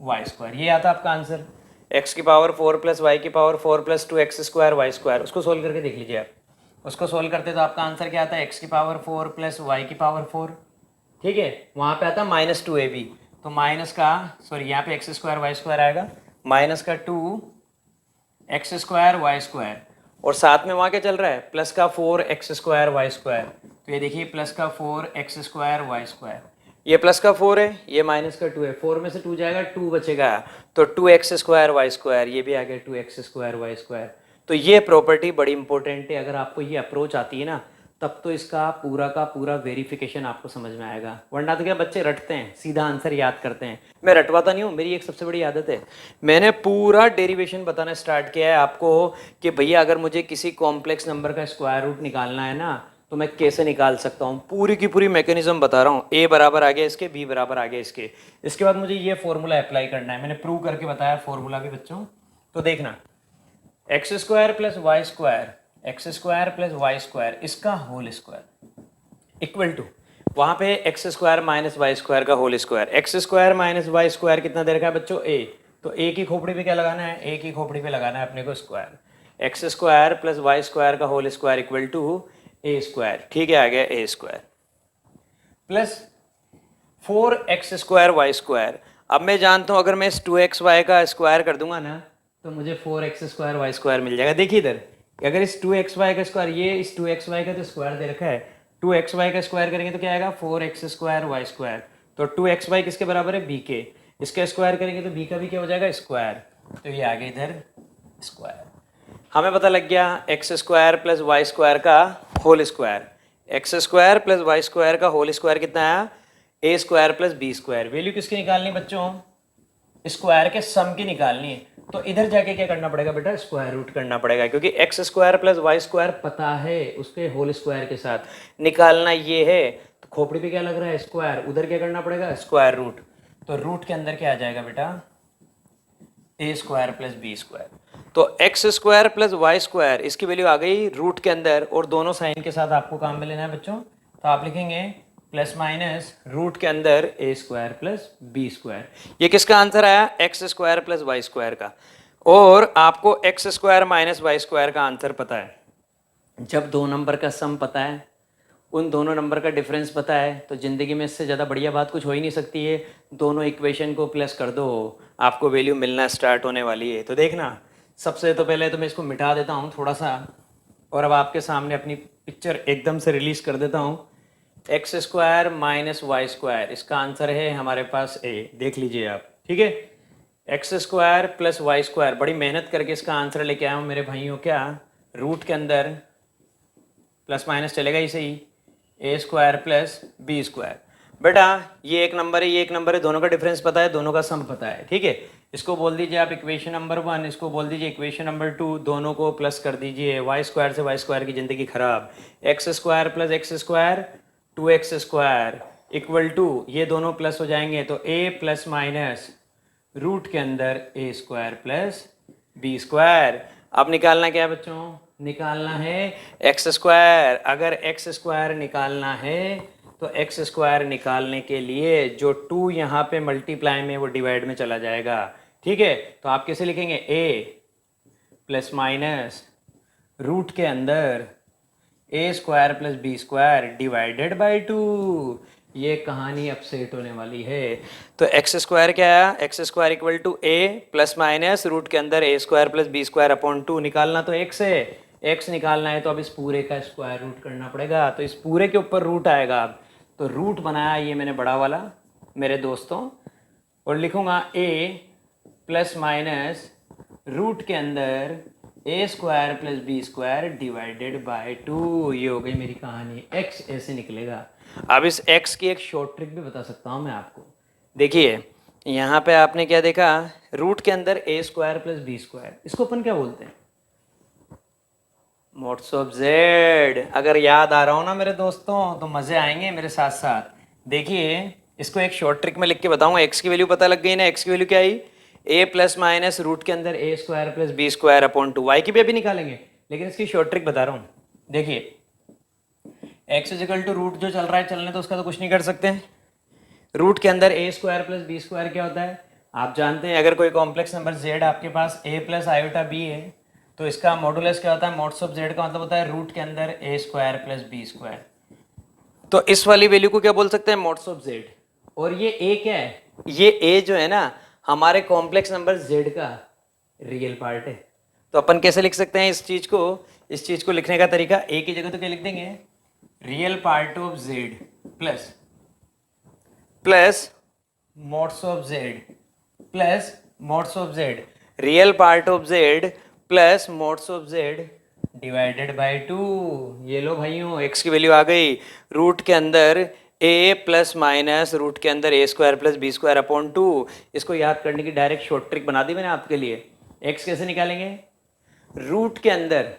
y², ये आता आपका आंसर। x की पावर 4 + y की पावर 4 प्लस 2x² y², उसको सोल्व करके देख लीजिए आप। उसको सोल्व करते तो आपका आंसर क्या आता है, x की पावर 4 + y की पावर 4, ठीक है, वहाँ पे आता है -2ab, तो माइनस का सॉरी यहाँ पे x² y² आएगा, माइनस का 2x² y² और साथ में वहाँ क्या चल रहा है, प्लस का 4x² वाई स्क्वायर। तो ये देखिए प्लस का 4x² वाई स्क्वायर, ये प्लस का 4 है, ये माइनस का 2 है, 4 में से 2 जाएगा, 2 बचेगा, तो 2x² वाई स्क्वायर, ये भी आ गया 2x² वाई स्क्वायर। तो ये प्रॉपर्टी बड़ी इंपॉर्टेंट है, अगर आपको ये अप्रोच आती है ना तब तो इसका पूरा का पूरा वेरिफिकेशन आपको समझ में आएगा, वरना तो क्या बच्चे रटते हैं, सीधा आंसर याद करते हैं। मैं रटवाता नहीं हूँ, मेरी एक सबसे बड़ी आदत है, मैंने पूरा डेरिवेशन बताना स्टार्ट किया है आपको कि भैया अगर मुझे किसी कॉम्प्लेक्स नंबर का स्क्वायर रूट निकालना है ना तो मैं कैसे निकाल सकता हूँ, पूरी की पूरी मैकेनिज्म बता रहा हूँ। a बराबर आ गया इसके, b बराबर आ गया इसके, इसके बाद मुझे ये फॉर्मूला अप्लाई करना है, मैंने प्रूव करके बताया फॉर्मूला भी बच्चों। तो देखना x² plus Y square, x² plus Y square इसका होल स्क्वायर इक्वल टू वहाँ पे x² माइनस वाई स्क्वायर का whole square. x² minus Y square कितना दे रखा है बच्चों, a, तो a की खोपड़ी पे क्या लगाना है, a की खोपड़ी पे लगाना है अपने को square, x² plus Y square का whole square equal to a², ठीक है, आ गया a² plus 4x² Y square. अब मैं जानता हूँ अगर मैं इस 2xy का स्क्वायर कर दूंगा ना तो मुझे 4x² वाई स्क्वायर मिल जाएगा। देखिए इधर, अगर इस 2xy का स्क्वायर, ये इस 2xy का तो स्क्वायर दे रखा है, 2xy का स्क्वायर करेंगे तो क्या आएगा 4x² वाई स्क्वायर, तो 2xy किसके बराबर है, b के, इसका स्क्वायर करेंगे तो b का भी क्या हो जाएगा स्क्वायर, तो ये आ गया इधर स्क्वायर। हमें पता लग गया x² प्लस वाई स्क्वायर का whole square, x² plus Y square का होल स्क्वायर कितना आया, a² प्लस b²। वैल्यू किसकी निकालनी है बच्चों, स्क्वायर के सम की निकालनी है, तो इधर जाके क्या करना पड़ेगा बेटा, स्क्वायर रूट करना पड़ेगा, क्योंकि x² प्लस वाई स्क्वायर पता है, उसके होल स्क्वायर के साथ निकालना ये है, तो खोपड़ी पे क्या लग रहा है स्क्वायर, उधर क्या करना पड़ेगा स्क्वायर रूट, तो रूट के अंदर क्या आ जाएगा बेटा a² प्लस b²। तो x² प्लस वाई स्क्वायर इसकी वैल्यू आ गई रूट के अंदर, और दोनों साइन के साथ आपको काम में लेना है बच्चों, तो आप लिखेंगे प्लस माइनस रूट के अंदर a² प्लस b²। ये किसका आंसर आया, x² प्लस वाई स्क्वायर का, और आपको x² माइनस वाई स्क्वायर का आंसर पता है। जब दो नंबर का सम पता है, उन दोनों नंबर का डिफरेंस पता है, तो ज़िंदगी में इससे ज़्यादा बढ़िया बात कुछ हो ही नहीं सकती है। दोनों इक्वेशन को प्लस कर दो, आपको वैल्यू मिलना स्टार्ट होने वाली है। तो देखना, सबसे तो पहले तो मैं इसको मिटा देता हूँ थोड़ा सा, और अब आपके सामने अपनी पिक्चर एकदम से रिलीज़ कर देता हूँ। x² माइनस वाई स्क्वायर इसका आंसर है हमारे पास a, देख लीजिए आप, ठीक है। x² प्लस वाई स्क्वायर, बड़ी मेहनत करके इसका आंसर लेके आया हूँ मेरे भाइयों, क्या रूट के अंदर प्लस माइनस चलेगा ही सही, a² प्लस b²। बेटा ये एक नंबर है, ये एक नंबर है, दोनों का डिफरेंस पता है, दोनों का सम पता है, ठीक है। इसको बोल दीजिए आप इक्वेशन नंबर 1, इसको बोल दीजिए इक्वेशन नंबर 2, दोनों को प्लस कर दीजिए, y² से y² की ज़िंदगी खराब, x² plus x² 2x² equal to, ये दोनों प्लस हो जाएंगे तो a प्लस माइनस रूट के अंदर a² प्लस b²। अब निकालना क्या है बच्चों, निकालना है x²। अगर x² निकालना है तो x² निकालने के लिए जो 2 यहाँ पे मल्टीप्लाई में वो डिवाइड में चला जाएगा, ठीक है। तो आप कैसे लिखेंगे, a प्लस माइनस रूट के अंदर a² plus b² divided by 2। ये कहानी अपसेट होने वाली है। तो x² क्या आया, x² equal to a plus minus root के अंदर a² प्लस b² अपॉन 2। निकालना तो x है, x निकालना है तो अब इस पूरे का स्क्वायर रूट करना पड़ेगा, तो इस पूरे के ऊपर रूट आएगा। तो रूट बनाया ये मैंने बड़ा वाला मेरे दोस्तों, और लिखूंगा a प्लस माइनस रूट के अंदर a² plus b² divided by 2। ये हो गई मेरी कहानी, x ऐसे निकलेगा। अब इस x की एक शॉर्ट ट्रिक भी बता सकता हूँ मैं आपको। देखिए यहाँ पे आपने क्या देखा, रूट के अंदर a² प्लस b², इसको अपन क्या बोलते हैं, मोड्स ऑफ z। अगर याद आ रहा हो ना मेरे दोस्तों तो मज़े आएंगे मेरे साथ साथ। देखिए इसको एक शॉर्ट ट्रिक में लिख के बताऊंगा। x की वैल्यू पता लग गई ना, x की वैल्यू क्या आई, a प्लस माइनस रूट के अंदर a² plus b² upon 2। y की भी अभी निकालेंगे, लेकिन इसकी शॉर्ट ट्रिक बता रहा हूँ। देखिए x इजिकल टू रूट जो चल रहा है, चलने तो उसका तो कुछ नहीं कर सकते। रूट के अंदर a² प्लस b² क्या होता है आप जानते हैं। अगर कोई कॉम्प्लेक्स नंबर z आपके पास a प्लस आयोटा b है तो इसका मॉडुलस क्या होता है, मोड्स ऑफ z का मतलब होता है रूट के अंदर a² प्लस b²। तो इस वाली वैल्यू को क्या बोल सकते हैं, मोड्स ऑफ z। और ये a क्या है, ये a जो है ना हमारे कॉम्प्लेक्स नंबर z का रियल पार्ट है। तो अपन कैसे लिख सकते हैं इस चीज़ को लिखने का तरीका, ए की जगह तो क्या लिख देंगे, real part of Z plus modes of Z plus modes of Z, real part of Z plus modes of z divided by 2। ये लो भाइयों, x की वैल्यू आ गई, रूट के अंदर a प्लस माइनस रूट के अंदर a square plus B square upon 2। इसको याद करने की डायरेक्ट शॉर्ट ट्रिक बना दी मैंने आपके लिए। x कैसे निकालेंगे, रूट के अंदर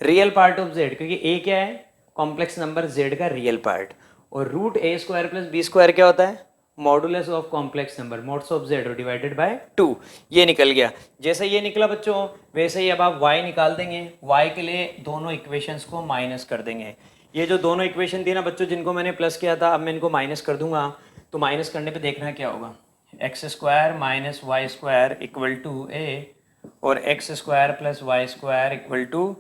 रियल पार्ट ऑफ z, क्योंकि a क्या है, कॉम्प्लेक्स नंबर z का रियल पार्ट, और root a square plus B square क्या होता है, modulus of complex number, mods of z divided by 2। ये निकल गया। जैसे ये निकला बच्चों, वैसे ही अब आप y निकाल देंगे। y के लिए दोनों इक्वेशंस को माइनस कर देंगे। ये जो दोनों इक्वेशन थी ना बच्चों, जिनको मैंने प्लस किया था, अब मैं इनको माइनस कर दूंगा। तो माइनस करने पे देखना क्या होगा, x square minus Y square equal to a, और x square plus Y square equal to,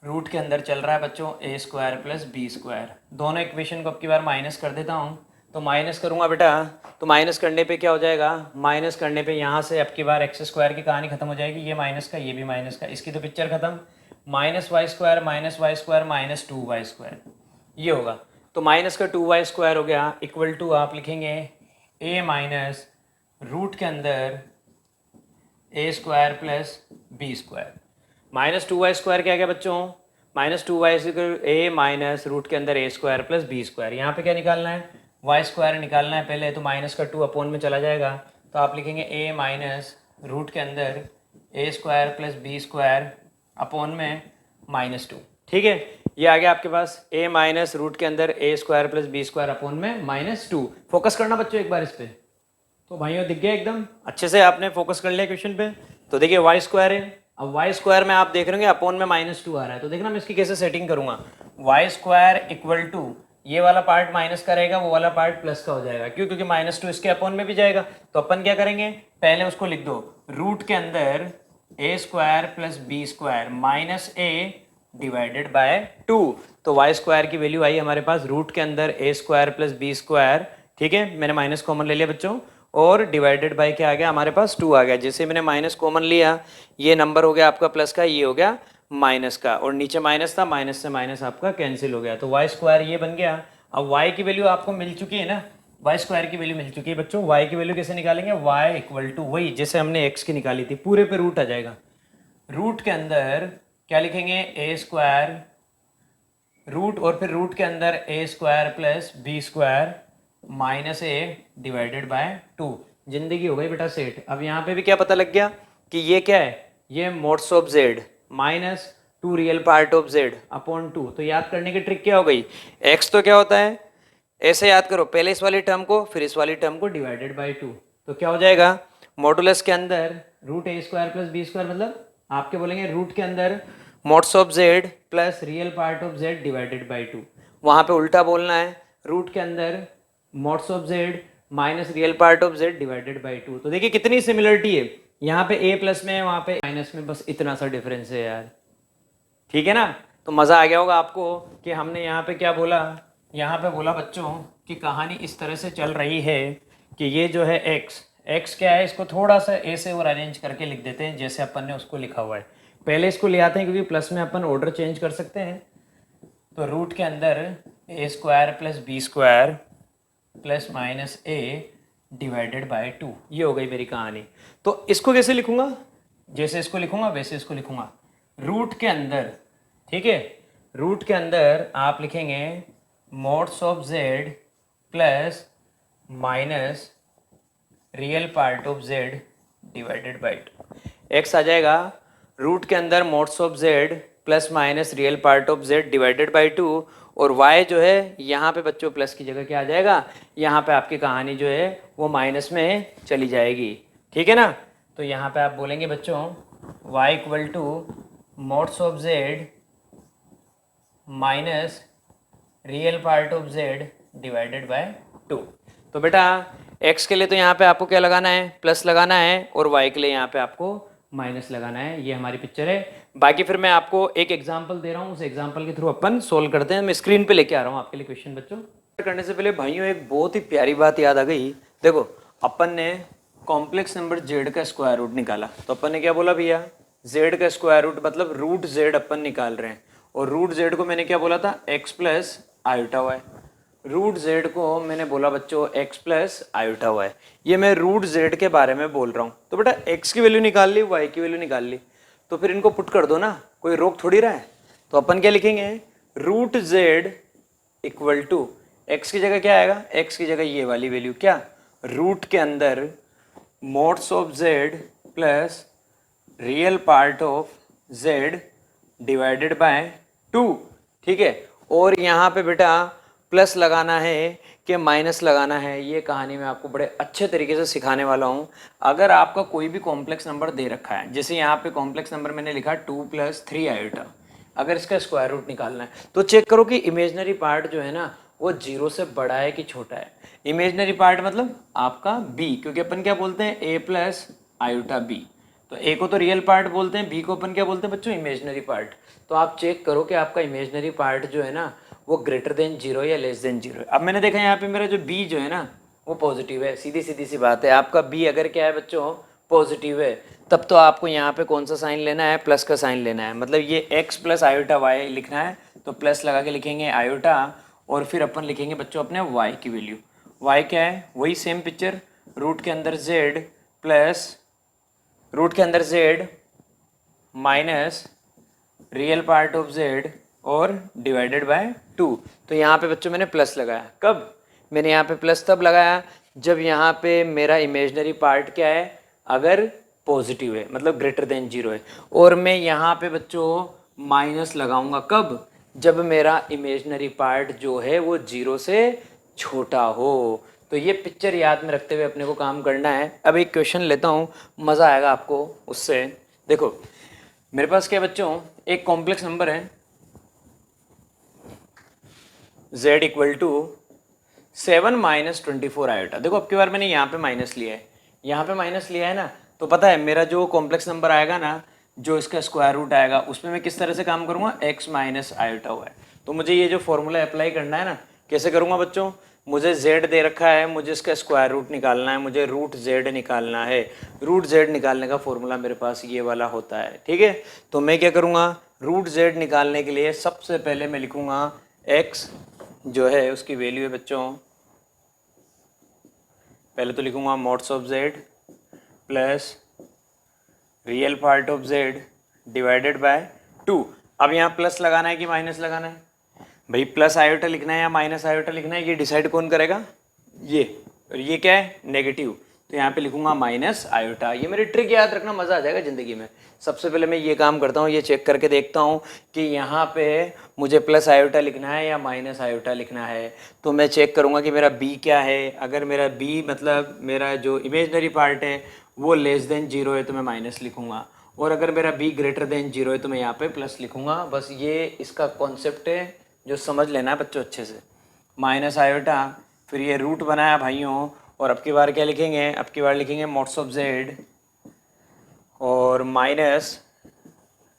root के अंदर चल रहा है बच्चों a square plus B square. दोनों इक्वेशन को अब की बार माइनस कर देता हूँ। तो माइनस करूँगा बेटा, तो माइनस करने पे क्या हो जाएगा, माइनस करने पे यहाँ से अब की बार एक्स स्क्वायर की कहानी खत्म हो जाएगी, ये माइनस का ये भी माइनस का, इसकी तो पिक्चर खत्म। Minus Y square minus two Y square ये होगा। तो माइनस का 2y स्क्वायर हो गया इक्वल टू, आप लिखेंगे a माइनस रूट के अंदर a square plus B square. Minus 2y square क्या गया बच्चों, minus 2y a minus root के अंदर a square plus B square. यहाँ पे क्या निकालना है, y स्क्वायर निकालना है पहले, तो माइनस का 2 अपॉन में चला जाएगा। तो आप लिखेंगे a माइनस रूट के अंदर a square plus B square upon में माइनस 2। ठीक है, ये आ गया आपके पास a माइनस रूट के अंदर a square plus B square upon में माइनस 2। फोकस करना बच्चों एक बार इस पे, तो भाइयों दिख गया एकदम अच्छे से, आपने फोकस कर लिया क्वेश्चन पे। तो देखिए y स्क्वायर है, अब y स्क्वायर में आप देख रहे होंगे अपॉन में माइनस 2 आ रहा है। तो देखना मैं इसकी कैसे सेटिंग करूंगा, y स्क्वायर इक्वल टू, ये वाला पार्ट माइनस का रहेगा, वो वाला पार्ट प्लस का हो जाएगा। क्यों, क्योंकि माइनस 2 इसके अपॉन में भी जाएगा। तो अपन क्या करेंगे, पहले उसको लिख दो, रूट के अंदर a square plus B square minus a divided by 2। तो y स्क्वायर की वैल्यू आई हमारे पास रूट के अंदर a square plus B square. ठीक है, मैंने माइनस कॉमन ले लिया बच्चों, और डिवाइडेड बाय क्या आ गया हमारे पास, 2 आ गया। जैसे मैंने माइनस कॉमन लिया, ये नंबर हो गया आपका प्लस का, ये हो गया माइनस का, और नीचे माइनस था, माइनस से माइनस आपका कैंसिल हो गया। तो y स्क्वायर ये बन गया। अब y की वैल्यू आपको मिल चुकी है ना, y स्क्वायर की वैल्यू मिल चुकी है बच्चों। y की वैल्यू कैसे निकालेंगे, y इक्वल टू वही जैसे हमने x की निकाली थी, पूरे पे रूट आ जाएगा। रूट के अंदर क्या लिखेंगे, a स्क्वायर रूट, और फिर रूट के अंदर a square plus B square minus a divided by 2। जिंदगी हो गई बेटा सेट। अब यहाँ पे भी क्या पता लग गया कि ये क्या है, ये modes of z minus 2 real part of z upon 2। तो याद करने की ट्रिक क्या हो गई, x तो क्या होता है, ऐसे याद करो, पहले इस वाली टर्म को फिर इस वाली टर्म को डिवाइडेड बाय 2। तो क्या हो जाएगा, मॉडुलस के अंदर root a square plus B square, मतलब आपके बोलेंगे रूट के अंदर mods of z plus real part of z divided by 2। वहाँ पे उल्टा बोलना है, रूट के अंदर mods of z minus real part of z divided by 2। तो देखिए कितनी सिमिलरिटी है, यहाँ पे a प्लस में है, वहाँ पे माइनस में, बस इतना सा डिफरेंस है यार। ठीक है ना, तो मज़ा आ गया होगा आपको कि हमने यहाँ पे क्या बोला, यहाँ पे बोला बच्चों कि कहानी इस तरह से चल रही है कि ये जो है x क्या है, इसको थोड़ा सा a से और अरेंज करके लिख देते हैं जैसे अपन ने उसको लिखा हुआ है। पहले इसको ले आते हैं, क्योंकि प्लस में अपन ऑर्डर चेंज कर सकते हैं। तो रूट के अंदर a square plus B square plus minus a divided by 2, ये हो गई मेरी कहानी। तो इसको कैसे लिखूंगा, जैसे इसको लिखूंगा वैसे इसको लिखूंगा। रूट के अंदर, ठीक है, रूट के अंदर आप लिखेंगे modes of z plus minus real part of z divided by 2। x आ जाएगा रूट के अंदर mods of z plus minus real part of z divided by 2, और y जो है यहाँ पे बच्चों प्लस की जगह क्या आ जाएगा, यहाँ पे आपकी कहानी जो है वो माइनस में चली जाएगी। ठीक है ना, तो यहाँ पे आप बोलेंगे बच्चों y equal two modes of z minus real part of z divided by 2। तो बेटा x के लिए तो यहाँ पे आपको क्या लगाना है, प्लस लगाना है, और y के लिए यहाँ पे आपको माइनस लगाना है। ये हमारी पिक्चर है। बाकी फिर मैं आपको एक एग्जांपल दे रहा हूँ, उस एग्जांपल के थ्रू अपन सोल्व करते हैं। मैं स्क्रीन पे लेके आ रहा हूँ आपके लिए क्वेश्चन बच्चों। करने से पहले भाइयों एक बहुत ही प्यारी बात याद आ गई। देखो अपन ने कॉम्प्लेक्स नंबर z का स्क्वायर रूट निकाला, तो अपन ने क्या बोला भैया, जेड का स्क्वायर रूट मतलब रूट जेड अपन निकाल रहे हैं, और रूट जेड को मैंने क्या बोला था, X plus iota Y. Root Z को मैंने बोला बच्चों एक्स प्लस आयोटा वाई। ये मैं रूट जेड के बारे में बोल रहा हूँ। तो बेटा एक्स की वैल्यू निकाल ली, वाई की वैल्यू निकाल ली, तो फिर इनको पुट कर दो ना, कोई रोक थोड़ी रहा है। तो अपन क्या लिखेंगे, root Z equal to X की जगह क्या आएगा, एक्स की जगह ये वाली वैल्यू क्या, रूट के अंदर mods of Z plus real part of z divided by 2। ठीक है, और यहाँ पे बेटा प्लस लगाना है कि माइनस लगाना है, ये कहानी मैं आपको बड़े अच्छे तरीके से सिखाने वाला हूँ। अगर आपका कोई भी कॉम्प्लेक्स नंबर दे रखा है, जैसे यहाँ पे कॉम्प्लेक्स नंबर मैंने लिखा 2 + 3 आयोटा, अगर इसका स्क्वायर रूट निकालना है तो चेक करो कि इमेजनरी पार्ट जो है ना वो 0 से बड़ा है कि छोटा है। इमेजनरी पार्ट मतलब आपका b, क्योंकि अपन क्या बोलते हैं a + आयोटा b। तो ए को तो रियल पार्ट बोलते हैं, बी को अपन क्या बोलते हैं बच्चों, इमेजनरी पार्ट। तो आप चेक करो कि आपका इमेजनरी पार्ट जो है ना वो ग्रेटर देन 0 या लेस देन 0 है। अब मैंने देखा यहाँ पे मेरा जो बी जो है ना वो पॉजिटिव है, सीधी सीधी सी बात है। आपका बी अगर क्या है बच्चों, पॉजिटिव है, तब तो आपको यहाँ पे कौन सा साइन लेना है, प्लस का साइन लेना है। मतलब ये एक्स प्लस आयोटा वाई लिखना है तो प्लस लगा के लिखेंगे आयोटा, और फिर अपन लिखेंगे बच्चों अपने वाई की वैल्यू। वाई क्या है, वही सेम पिक्चर, रूट के अंदर जेड प्लस रूट के अंदर Z minus real part of z और डिवाइडेड बाय 2। तो यहाँ पे बच्चों मैंने प्लस लगाया, कब, मैंने यहाँ पे प्लस तब लगाया जब यहाँ पे मेरा इमेजनरी पार्ट क्या है, अगर पॉजिटिव है मतलब ग्रेटर देन 0 है। और मैं यहाँ पे बच्चों माइनस लगाऊंगा कब, जब मेरा इमेजनरी पार्ट जो है वो 0 से छोटा हो। तो ये पिक्चर याद में रखते हुए अपने को काम करना है। अब एक क्वेश्चन लेता हूँ, मज़ा आएगा आपको उससे। देखो मेरे पास क्या बच्चों, एक कॉम्प्लेक्स नंबर है z = 7 - 24 आयोटा। देखो अब की बार मैंने यहाँ पे माइनस लिया है, यहाँ पे माइनस लिया है ना, तो पता है मेरा जो कॉम्प्लेक्स नंबर आएगा ना, जो इसका स्क्वायर रूट आएगा, उसमें मैं किस तरह से काम करूँगा, x - आयोटा हुआ है। तो मुझे ये जो फॉर्मूला अप्लाई करना है ना, कैसे करूँगा बच्चों, मुझे z दे रखा है, मुझे इसका स्क्वायर रूट निकालना है, मुझे रूट z निकालना है। रूट z निकालने का फॉर्मूला मेरे पास ये वाला होता है। ठीक है, तो मैं क्या करूँगा, रूट z निकालने के लिए सबसे पहले मैं लिखूँगा x जो है उसकी वैल्यू है बच्चों, पहले तो लिखूँगा modes of z plus real part of z divided by 2। अब यहाँ प्लस लगाना है कि माइनस लगाना है, भाई प्लस आयोटा लिखना है या माइनस आयोटा लिखना है, ये डिसाइड कौन करेगा, ये। और ये क्या है, नेगेटिव, तो यहाँ पे लिखूंगा माइनस आयोटा। ये मेरी ट्रिक याद रखना, मज़ा आ जाएगा ज़िंदगी में। सबसे पहले मैं ये काम करता हूँ, ये चेक करके देखता हूँ कि यहाँ पे मुझे प्लस आयोटा लिखना है या माइनस आयोटा लिखना है। तो मैं चेक करूँगा कि मेरा बी क्या है। अगर मेरा बी मतलब मेरा जो इमेजनरी पार्ट है वो लेस देन 0 है तो मैं माइनस लिखूँगा, और अगर मेरा बी ग्रेटर देन 0 है तो मैं यहाँ पे प्लस लिखूँगा। बस ये इसका कॉन्सेप्ट है जो समझ लेना है बच्चों अच्छे से। माइनस आयोटा, फिर ये रूट बनाया भाइयों, और अब की बार क्या लिखेंगे, अब की बार लिखेंगे मोड्स ऑफ जेड और minus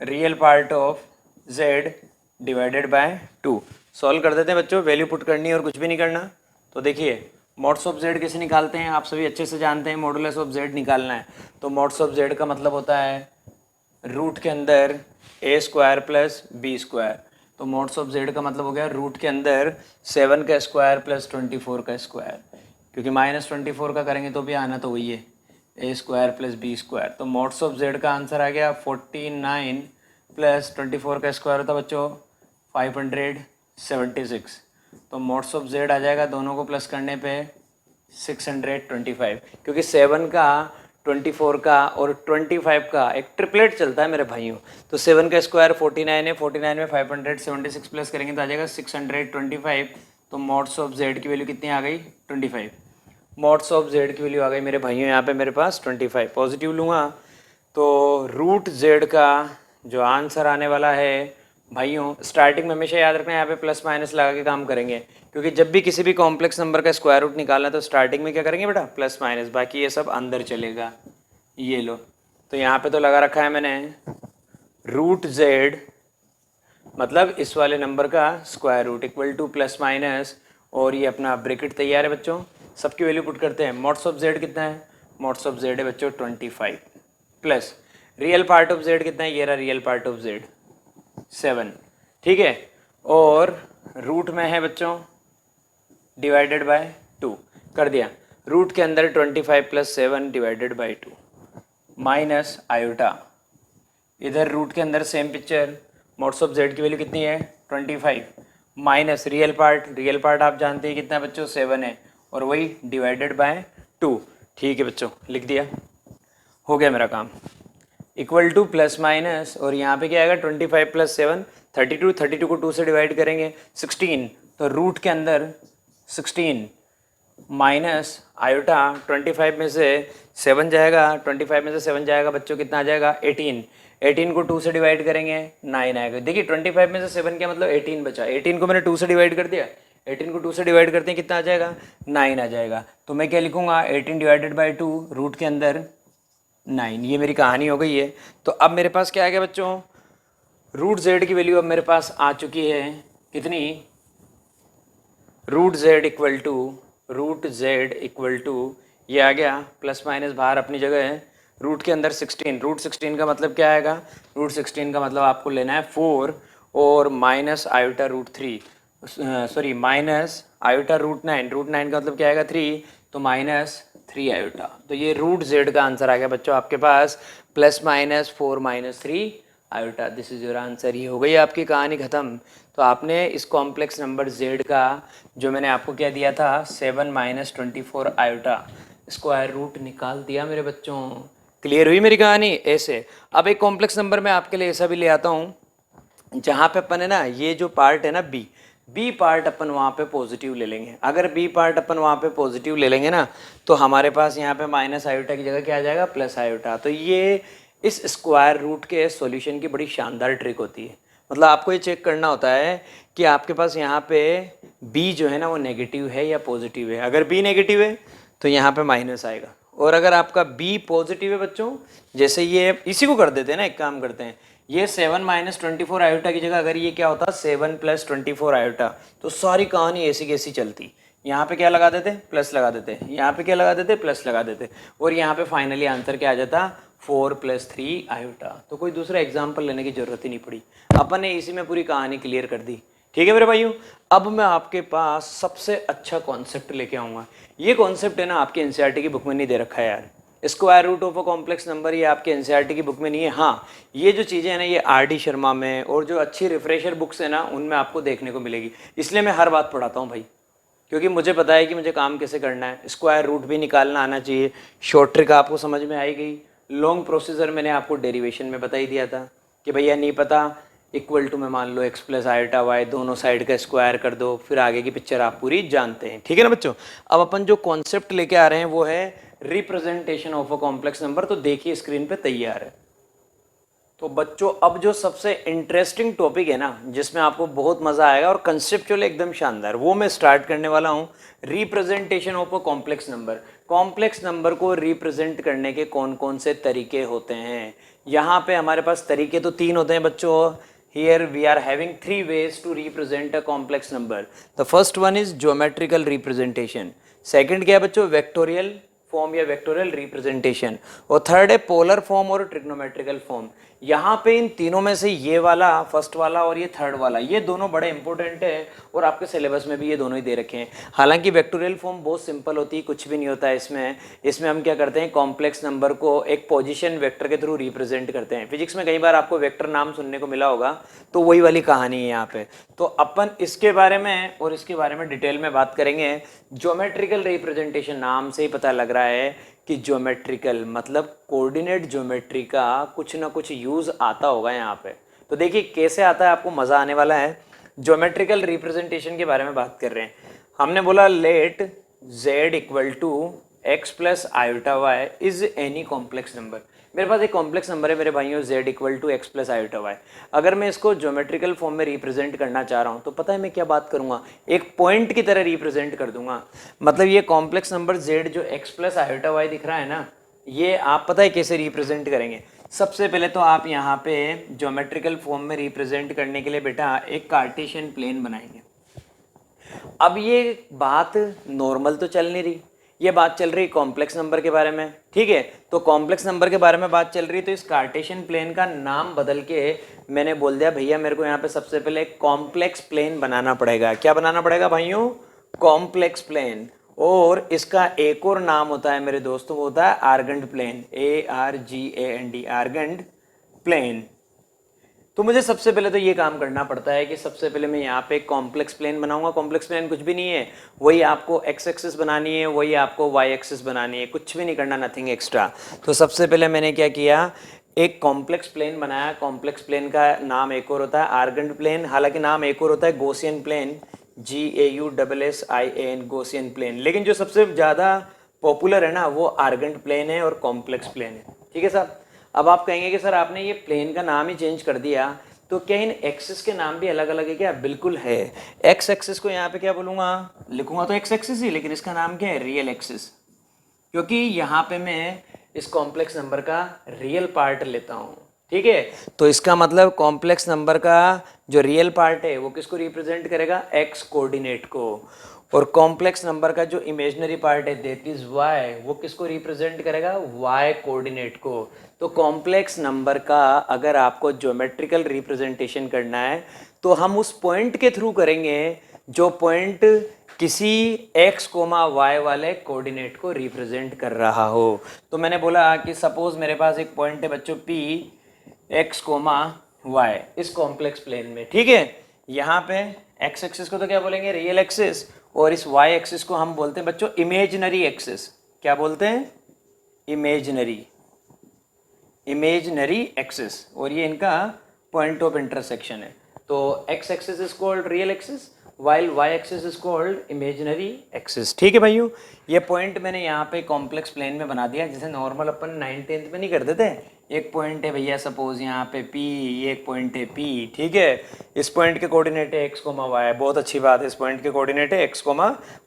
real part of z divided by 2। Solve कर देते हैं बच्चों, वैल्यू पुट करनी है और कुछ भी नहीं करना। तो देखिए मोड्स ऑफ जेड कैसे निकालते हैं, आप सभी अच्छे से जानते हैं, मॉडुलस ऑफ जेड निकालना है। तो मोड्स ऑफ जेड का मतलब होता है रूट के अंदर a² प्लस b²। तो मोड्स ऑफ जेड का मतलब हो गया रूट के अंदर 7 का स्क्वायर प्लस 24 का स्क्वायर, क्योंकि -24 का करेंगे तो भी आना तो वही है, a² प्लस b²। तो मोड्स ऑफ जेड का आंसर आ गया 49 प्लस 24 का स्क्वायर होता बच्चों 576। तो मोड्स ऑफ जेड आ जाएगा दोनों को प्लस करने पे 625, क्योंकि 7 का 24 का और 25 का एक ट्रिपलेट चलता है मेरे भाइयों। तो 7 का स्क्वायर 49 है, 49 में 576 प्लस करेंगे तो आ जाएगा 625। तो मोड्स ऑफ जेड की वैल्यू कितनी आ गई, 25। मोड्स ऑफ जेड की वैल्यू आ गई मेरे भाइयों यहाँ पे मेरे पास 25। पॉजिटिव लूँगा तो रूट जेड का जो आंसर आने वाला है भाइयों, स्टार्टिंग में हमेशा याद रखना, यहाँ पे प्लस माइनस लगा के काम करेंगे, क्योंकि जब भी किसी भी कॉम्प्लेक्स नंबर का स्क्वायर रूट निकालना है तो स्टार्टिंग में क्या करेंगे बेटा, प्लस माइनस, बाकी ये सब अंदर चलेगा। ये लो, तो यहाँ पे तो लगा रखा है मैंने रूट जेड मतलब इस वाले नंबर का square root equal to plus minus, और ये अपना ब्रैकेट तैयार है बच्चों। सबकी वैल्यू पुट करते हैं। मोड्स ऑफ जेड कितना है, मोड्स ऑफ जेड है बच्चों 25 plus real part of Z कितना है, ये रहा रियल पार्ट ऑफ जेड 7, ठीक है। और रूट में है बच्चों डिवाइडेड बाय 2 कर दिया, रूट के अंदर 25 + 7 डिवाइडेड बाय 2 माइनस आयोटा, इधर रूट के अंदर same picture, modes of Z की वैल्यू कितनी है 25 माइनस रियल पार्ट आप जानते हैं कितना है बच्चों 7 है, और वही डिवाइडेड बाय 2, ठीक है बच्चों लिख दिया, हो गया मेरा काम। इक्वल टू प्लस माइनस, और यहाँ पे क्या आएगा 25 + 7 32, 32 को 2 से डिवाइड करेंगे 16, तो रूट के अंदर 16 माइनस आयोटा 25 में से 7 जाएगा, 25 में से 7 जाएगा बच्चों कितना आ जाएगा 18, 18 को 2 से डिवाइड करेंगे 9 आएगा। देखिए 25 में से 7 क्या मतलब 18 बचा, 18 को मैंने 2 से डिवाइड कर दिया, 18 को 2 से डिवाइड करते हैं कितना आ जाएगा 9 आ जाएगा। तो मैं क्या लिखूंगा 18 डिवाइडेड बाई 2 रूट के अंदर 9, ये मेरी कहानी हो गई है। तो अब मेरे पास क्या आ गया बच्चों, रूट जेड की वैल्यू अब मेरे पास आ चुकी है कितनी, रूट जेड इक्वल टू ये आ गया प्लस माइनस बाहर अपनी जगह है, रूट के अंदर 16, रूट 16 का मतलब क्या आएगा, रूट 16 का मतलब आपको लेना है 4 और minus iota root 3, sorry minus iota root 9, root 9 का मतलब क्या आएगा 3, तो माइनस 3 आयोटा। तो ये रूट जेड का आंसर आ गया बच्चों आपके पास plus minus 4 minus 3 iota, this is your answer. ये हो गई आपकी कहानी ख़त्म। तो आपने इस कॉम्प्लेक्स नंबर जेड का जो मैंने आपको क्या दिया था 7 माइनस 24 आयोटा स्क्वायर रूट निकाल दिया मेरे बच्चों। क्लियर हुई मेरी कहानी ऐसे। अब एक कॉम्प्लेक्स नंबर मैं आपके लिए ऐसा भी ले आता हूँ जहाँ पे अपन है ना ये जो पार्ट है ना बी पार्ट अपन वहाँ पे पॉजिटिव ले लेंगे। अगर बी पार्ट अपन वहाँ पे पॉजिटिव ले लेंगे ना तो हमारे पास यहाँ पे माइनस आयोटा की जगह क्या आ जाएगा प्लस आयोटा। तो ये इस स्क्वायर रूट के सॉल्यूशन की बड़ी शानदार ट्रिक होती है। मतलब आपको ये चेक करना होता है कि आपके पास यहाँ पे बी जो है ना वो नेगेटिव है या पॉजिटिव है। अगर बी नेगेटिव है तो यहाँ पे माइनस आएगा, और अगर आपका बी पॉजिटिव है बच्चों, जैसे ये इसी को कर देते हैं ना, एक काम करते हैं ये 7 माइनस 24 आयोटा की जगह अगर ये क्या होता 7 प्लस 24 आयोटा, तो सारी कहानी ऐसी कैसी चलती। यहाँ पे क्या लगा देते प्लस लगा देते, यहाँ पे क्या लगा देते प्लस लगा देते, और यहाँ पे फाइनली आंसर क्या आ जाता 4 + 3 आयोटा। तो कोई दूसरा एग्जाम्पल लेने की जरूरत ही नहीं पड़ी, अपन ने इसी में पूरी कहानी क्लियर कर दी। ठीक है मेरे भाइयों, अब मैं आपके पास सबसे अच्छा कॉन्सेप्ट लेके आऊँगा। ये कॉन्सेप्ट है ना आपके एनसीईआरटी की बुक में नहीं दे रखा है यार, square root of a complex number, ये आपके एनसीईआरटी की बुक में नहीं है। हाँ ये जो चीज़ें हैं ना ये आर.डी. शर्मा में और जो अच्छी रिफ्रेशर बुक्स है ना उनमें आपको देखने को मिलेगी। इसलिए मैं हर बात पढ़ाता हूँ भाई, क्योंकि मुझे पता है कि मुझे काम कैसे करना है। स्क्वायर रूट भी निकालना आना चाहिए, शॉर्ट ट्रिक आपको समझ में आई गई, लॉन्ग प्रोसीजर मैंने आपको डेरिवेशन में बता ही दिया था कि भैया नहीं पता इक्वल टू में मान लो x + आयोटा y दोनों साइड का स्क्वायर कर दो, फिर आगे की पिक्चर आप पूरी जानते हैं। ठीक है ना बच्चों। अब अपन जो कॉन्सेप्ट लेके आ रहे हैं वो है representation of a complex number. तो देखिए स्क्रीन पे तैयार है। तो बच्चों अब जो सबसे इंटरेस्टिंग टॉपिक है ना जिसमें आपको बहुत मजा आएगा और कंसेप्चुअल एकदम शानदार, वो मैं स्टार्ट करने वाला हूँ representation of a complex number. Complex number को रिप्रेजेंट करने के कौन कौन से तरीके होते हैं। यहाँ पे हमारे पास तरीके तो 3 होते हैं बच्चों। Here we are having 3 ways to represent a complex number. The first one is geometrical representation. Second क्या है बच्चों vectorial फॉर्म या वेक्टोरियल रिप्रेजेंटेशन, और थर्ड है पोलर फॉर्म और ट्रिग्नोमेट्रिकल फॉर्म। यहाँ पे इन तीनों में से ये वाला फर्स्ट वाला और ये थर्ड वाला ये दोनों बड़े इंपॉर्टेंट है, और आपके सिलेबस में भी ये दोनों ही दे रखे हैं। हालांकि वेक्टोरियल फॉर्म बहुत सिंपल होती है, कुछ भी नहीं होता है इसमें हम क्या करते हैं कॉम्प्लेक्स नंबर को एक पोजीशन वेक्टर के थ्रू रिप्रेजेंट करते हैं। फिजिक्स में कई बार आपको वेक्टर नाम सुनने को मिला होगा, तो वही वाली कहानी है यहाँ पे। तो अपन इसके बारे में और इसके बारे में डिटेल में बात करेंगे। ज्योमेट्रिकल रिप्रेजेंटेशन नाम से ही पता लग रहा है कि ज्योमेट्रिकल मतलब कोऑर्डिनेट ज्योमेट्री का कुछ ना कुछ यूज आता होगा यहाँ पे। तो देखिए कैसे आता है, आपको मजा आने वाला है। ज्योमेट्रिकल रिप्रेजेंटेशन के बारे में बात कर रहे हैं। हमने बोला let z equal to x plus iota y is any complex number. मेरे पास एक कॉम्प्लेक्स नंबर है मेरे भाइयों z equal to x plus iota y। अगर मैं इसको ज्योमेट्रिकल फॉर्म में रिप्रेजेंट करना चाह रहा हूँ तो पता है मैं क्या बात करूँगा, एक पॉइंट की तरह रिप्रेजेंट कर दूंगा। मतलब ये कॉम्प्लेक्स नंबर z जो x प्लस आयोटा y दिख रहा है ना, ये आप पता है कैसे रिप्रेजेंट करेंगे। सबसे पहले तो आप यहाँ पे ज्योमेट्रिकल फॉर्म में रिप्रेजेंट करने के लिए बेटा एक कार्टेशियन प्लेन बनाएंगे। अब ये बात नॉर्मल तो चल नहीं रही, ये बात चल रही कॉम्प्लेक्स नंबर के बारे में, ठीक है। तो कॉम्प्लेक्स नंबर के बारे में बात चल रही है, तो इस कार्टेशियन प्लेन का नाम बदल के मैंने बोल दिया भैया मेरे को यहाँ पे सबसे पहले कॉम्प्लेक्स प्लेन बनाना पड़ेगा। क्या बनाना पड़ेगा भाइयों? Complex plane. और इसका एक और नाम होता है मेरे दोस्तों, वो होता है Argand plane, ARGAND, Argand plane. तो मुझे सबसे पहले तो ये काम करना पड़ता है कि सबसे पहले मैं यहाँ पे कॉम्प्लेक्स प्लेन बनाऊंगा। कॉम्प्लेक्स प्लेन कुछ भी नहीं है, वही आपको एक्स एक्सिस बनानी है, वही आपको वाई एक्सिस बनानी है, कुछ भी नहीं करना, नथिंग एक्स्ट्रा। तो सबसे पहले मैंने क्या किया, एक कॉम्प्लेक्स प्लेन बनाया। कॉम्प्लेक्स प्लेन का नाम एक और होता है आर्गेंट प्लेन, हालांकि नाम एक और होता है Gaussian plane, GAUSSIAN, Gaussian plane. लेकिन जो सबसे ज़्यादा पॉपुलर है ना वो आर्गेंट प्लेन है और कॉम्प्लेक्स प्लेन है, ठीक है साहब। अब आप कहेंगे कि सर आपने ये प्लेन का नाम ही चेंज कर दिया, तो क्या इन एक्सिस के नाम भी अलग अलग है क्या? बिल्कुल है। एक्स एक्सिस को यहाँ पे क्या बोलूँगा, लिखूंगा तो एक्स एक्सिस ही, लेकिन इसका नाम क्या है? रियल एक्सिस, क्योंकि यहाँ पे मैं इस कॉम्प्लेक्स नंबर का रियल पार्ट लेता हूँ, ठीक है। तो इसका मतलब कॉम्प्लेक्स नंबर का जो रियल पार्ट है वो किसको रिप्रेजेंट करेगा? एक्स कोऑर्डिनेट को। और कॉम्प्लेक्स नंबर का जो इमेजिनरी पार्ट है दैट इज वाई, वो किसको रिप्रेजेंट करेगा? वाई कोऑर्डिनेट को। तो कॉम्प्लेक्स नंबर का अगर आपको ज्योमेट्रिकल रिप्रेजेंटेशन करना है तो हम उस पॉइंट के थ्रू करेंगे जो पॉइंट किसी x, y वाले कोऑर्डिनेट को रिप्रेजेंट कर रहा हो। तो मैंने बोला कि सपोज मेरे पास एक पॉइंट है बच्चों P, x, y इस कॉम्प्लेक्स प्लेन में, ठीक है। यहाँ पे x एक्सिस को तो क्या बोलेंगे? रियल एक्सिस, और इस y एक्सिस को हम बोलते हैं बच्चों इमेजिनरी एक्सिस। क्या बोलते हैं? Imaginary axis. और ये इनका पॉइंट ऑफ इंटरसेक्शन है। तो x axis is called real axis, while y axis is called imaginary axis, ठीक है भाइयों। ये पॉइंट मैंने यहाँ पे कॉम्प्लेक्स प्लेन में बना दिया, जैसे नॉर्मल अपन 9th-10th में नहीं करते थे। एक पॉइंट है भैया सपोज यहाँ पे P, ये एक पॉइंट है P, ठीक है। इस पॉइंट के कोऑर्डिनेट है x, y, बहुत अच्छी बात है, इस पॉइंट के कोऑर्डिनेट है x,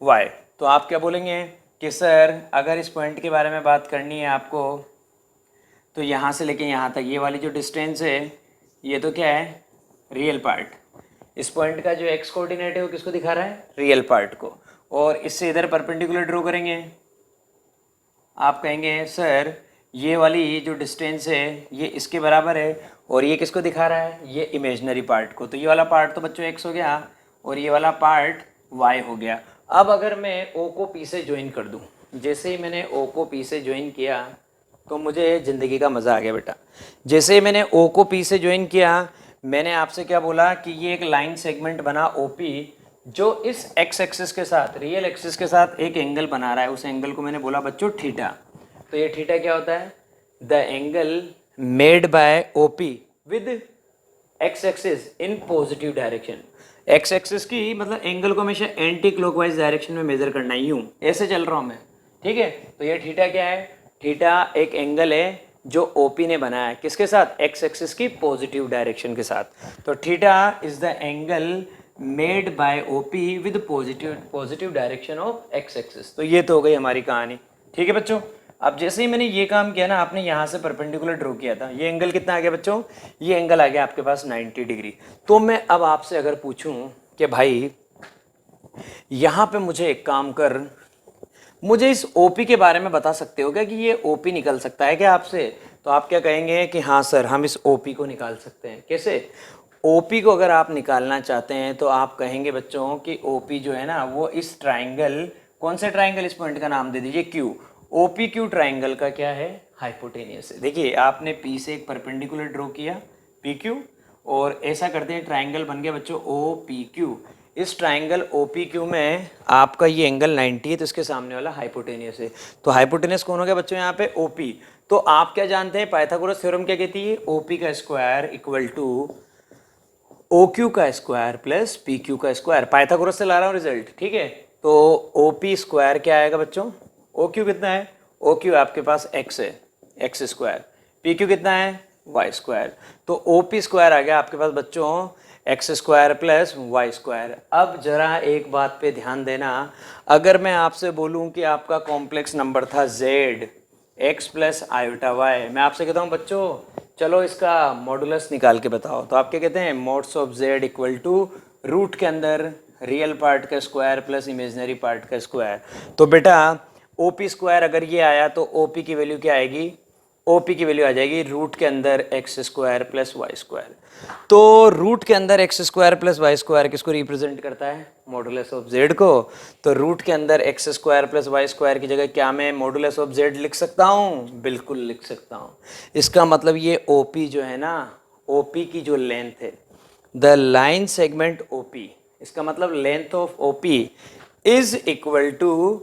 y। तो आप क्या बोलेंगे कि सर अगर इस पॉइंट के बारे में बात करनी है आपको, तो यहाँ से लेके यहाँ तक ये वाली जो डिस्टेंस है ये तो क्या है? Real part. इस पॉइंट का जो एक्स कोऑर्डिनेट है वो किसको दिखा रहा है? रियल पार्ट को। और इससे इधर परपेंडिकुलर ड्रॉ करेंगे। आप कहेंगे सर ये वाली जो डिस्टेंस है ये इसके बराबर है, और ये किसको दिखा रहा है? ये इमेजिनरी पार्ट को। तो ये वाला पार्ट तो बच्चों एक्स हो गया और ये वाला पार्ट वाई हो गया। अब अगर मैं ओ को पी से ज्वाइन कर दूँ, जैसे ही मैंने ओ को पी से ज्वाइन किया तो मुझे ज़िंदगी का मज़ा आ गया बेटा। जैसे ही मैंने ओ को पी से ज्वाइन किया, मैंने आपसे क्या बोला कि ये एक लाइन सेगमेंट बना OP, जो इस एक्स एक्सिस के साथ, रियल एक्सिस के साथ एक एंगल बना रहा है। उस एंगल को मैंने बोला बच्चों थीटा। तो ये थीटा क्या होता है? The angle made by OP with x axis in positive direction. X axis की मतलब एंगल को हमेशा एंटी क्लॉकवाइज डायरेक्शन में मेजर करना ही, यूं ऐसे चल रहा हूं मैं, ठीक है। तो ये थीटा क्या है? थीटा एक एंगल है जो OP ने बनाया है, किसके साथ? एक्स एक्सिस की पॉजिटिव डायरेक्शन के साथ। तो theta is the angle made by OP with positive direction of x axis. तो ये तो हो गई हमारी कहानी, ठीक है बच्चों। अब जैसे ही मैंने ये काम किया ना, आपने यहाँ से परपेंडिकुलर ड्रॉ किया था, ये एंगल कितना आ गया बच्चों? ये एंगल आ गया आपके पास 90 डिग्री। तो मैं अब आपसे अगर पूछूं कि भाई यहाँ पे मुझे एक काम कर, मुझे इस OP के बारे में बता सकते हो क्या कि ये OP निकल सकता है क्या आपसे? तो आप क्या कहेंगे कि हाँ सर हम इस OP को निकाल सकते हैं। कैसे? OP को अगर आप निकालना चाहते हैं तो आप कहेंगे बच्चों कि OP जो है ना वो इस ट्राइंगल, कौन से ट्राइंगल? इस पॉइंट का नाम दे दीजिए Q। OPQ ट्राइंगल का क्या है? हाइपोटेनियस है। देखिए आपने P से एक परपेंडिकुलर ड्रॉ किया PQ, और ऐसा करते हैं ट्राइंगल बन गया बच्चों OPQ। इस ट्राइंगल OPQ में आपका ये एंगल 90 है, तो इसके सामने वाला हाइपोटेनियस है। तो हाइपोटेनियस कौन हो गया बच्चों यहाँ पे? OP। तो आप क्या जानते हैं? पाइथागोरस थ्योरम क्या कहती है? OP का स्क्वायर इक्वल टू OQ का स्क्वायर प्लस PQ का स्क्वायर। पाइथागोरस से ला रहा हूँ रिजल्ट, ठीक है। तो OP स्क्वायर क्या आएगा बच्चों? OQ कितना है? OQ आपके पास x है, x स्क्वायर। PQ कितना है? y square. तो OP स्क्वायर आ गया आपके पास बच्चों x square plus y square. अब जरा एक बात पे ध्यान देना, अगर मैं आपसे बोलूं कि आपका कॉम्प्लेक्स नंबर था z x plus iota y, मैं आपसे कहता हूं बच्चों चलो इसका मॉडुलस निकाल के बताओ, तो आप क्या कहते हैं? Mods of z equal to root के अंदर रियल पार्ट का स्क्वायर प्लस इमेजिनरी पार्ट का स्क्वायर। तो बेटा ओ पी स्क्वायर अगर ये आया तो ओ पी की वैल्यू क्या आएगी, ओ पी की वैल्यू आ जाएगी रूट के अंदर x square plus Y square. तो रूट के अंदर x square plus Y square किसको रिप्रेजेंट करता है, मॉडुलस ऑफ जेड को। तो रूट के अंदर x square plus Y square की जगह क्या मैं मॉडुलस ऑफ जेड लिख सकता हूँ, बिल्कुल लिख सकता हूँ। इसका मतलब ये ओ पी जो है ना, ओ पी की जो लेंथ है, the line segment O P, इसका मतलब length of O P is equal to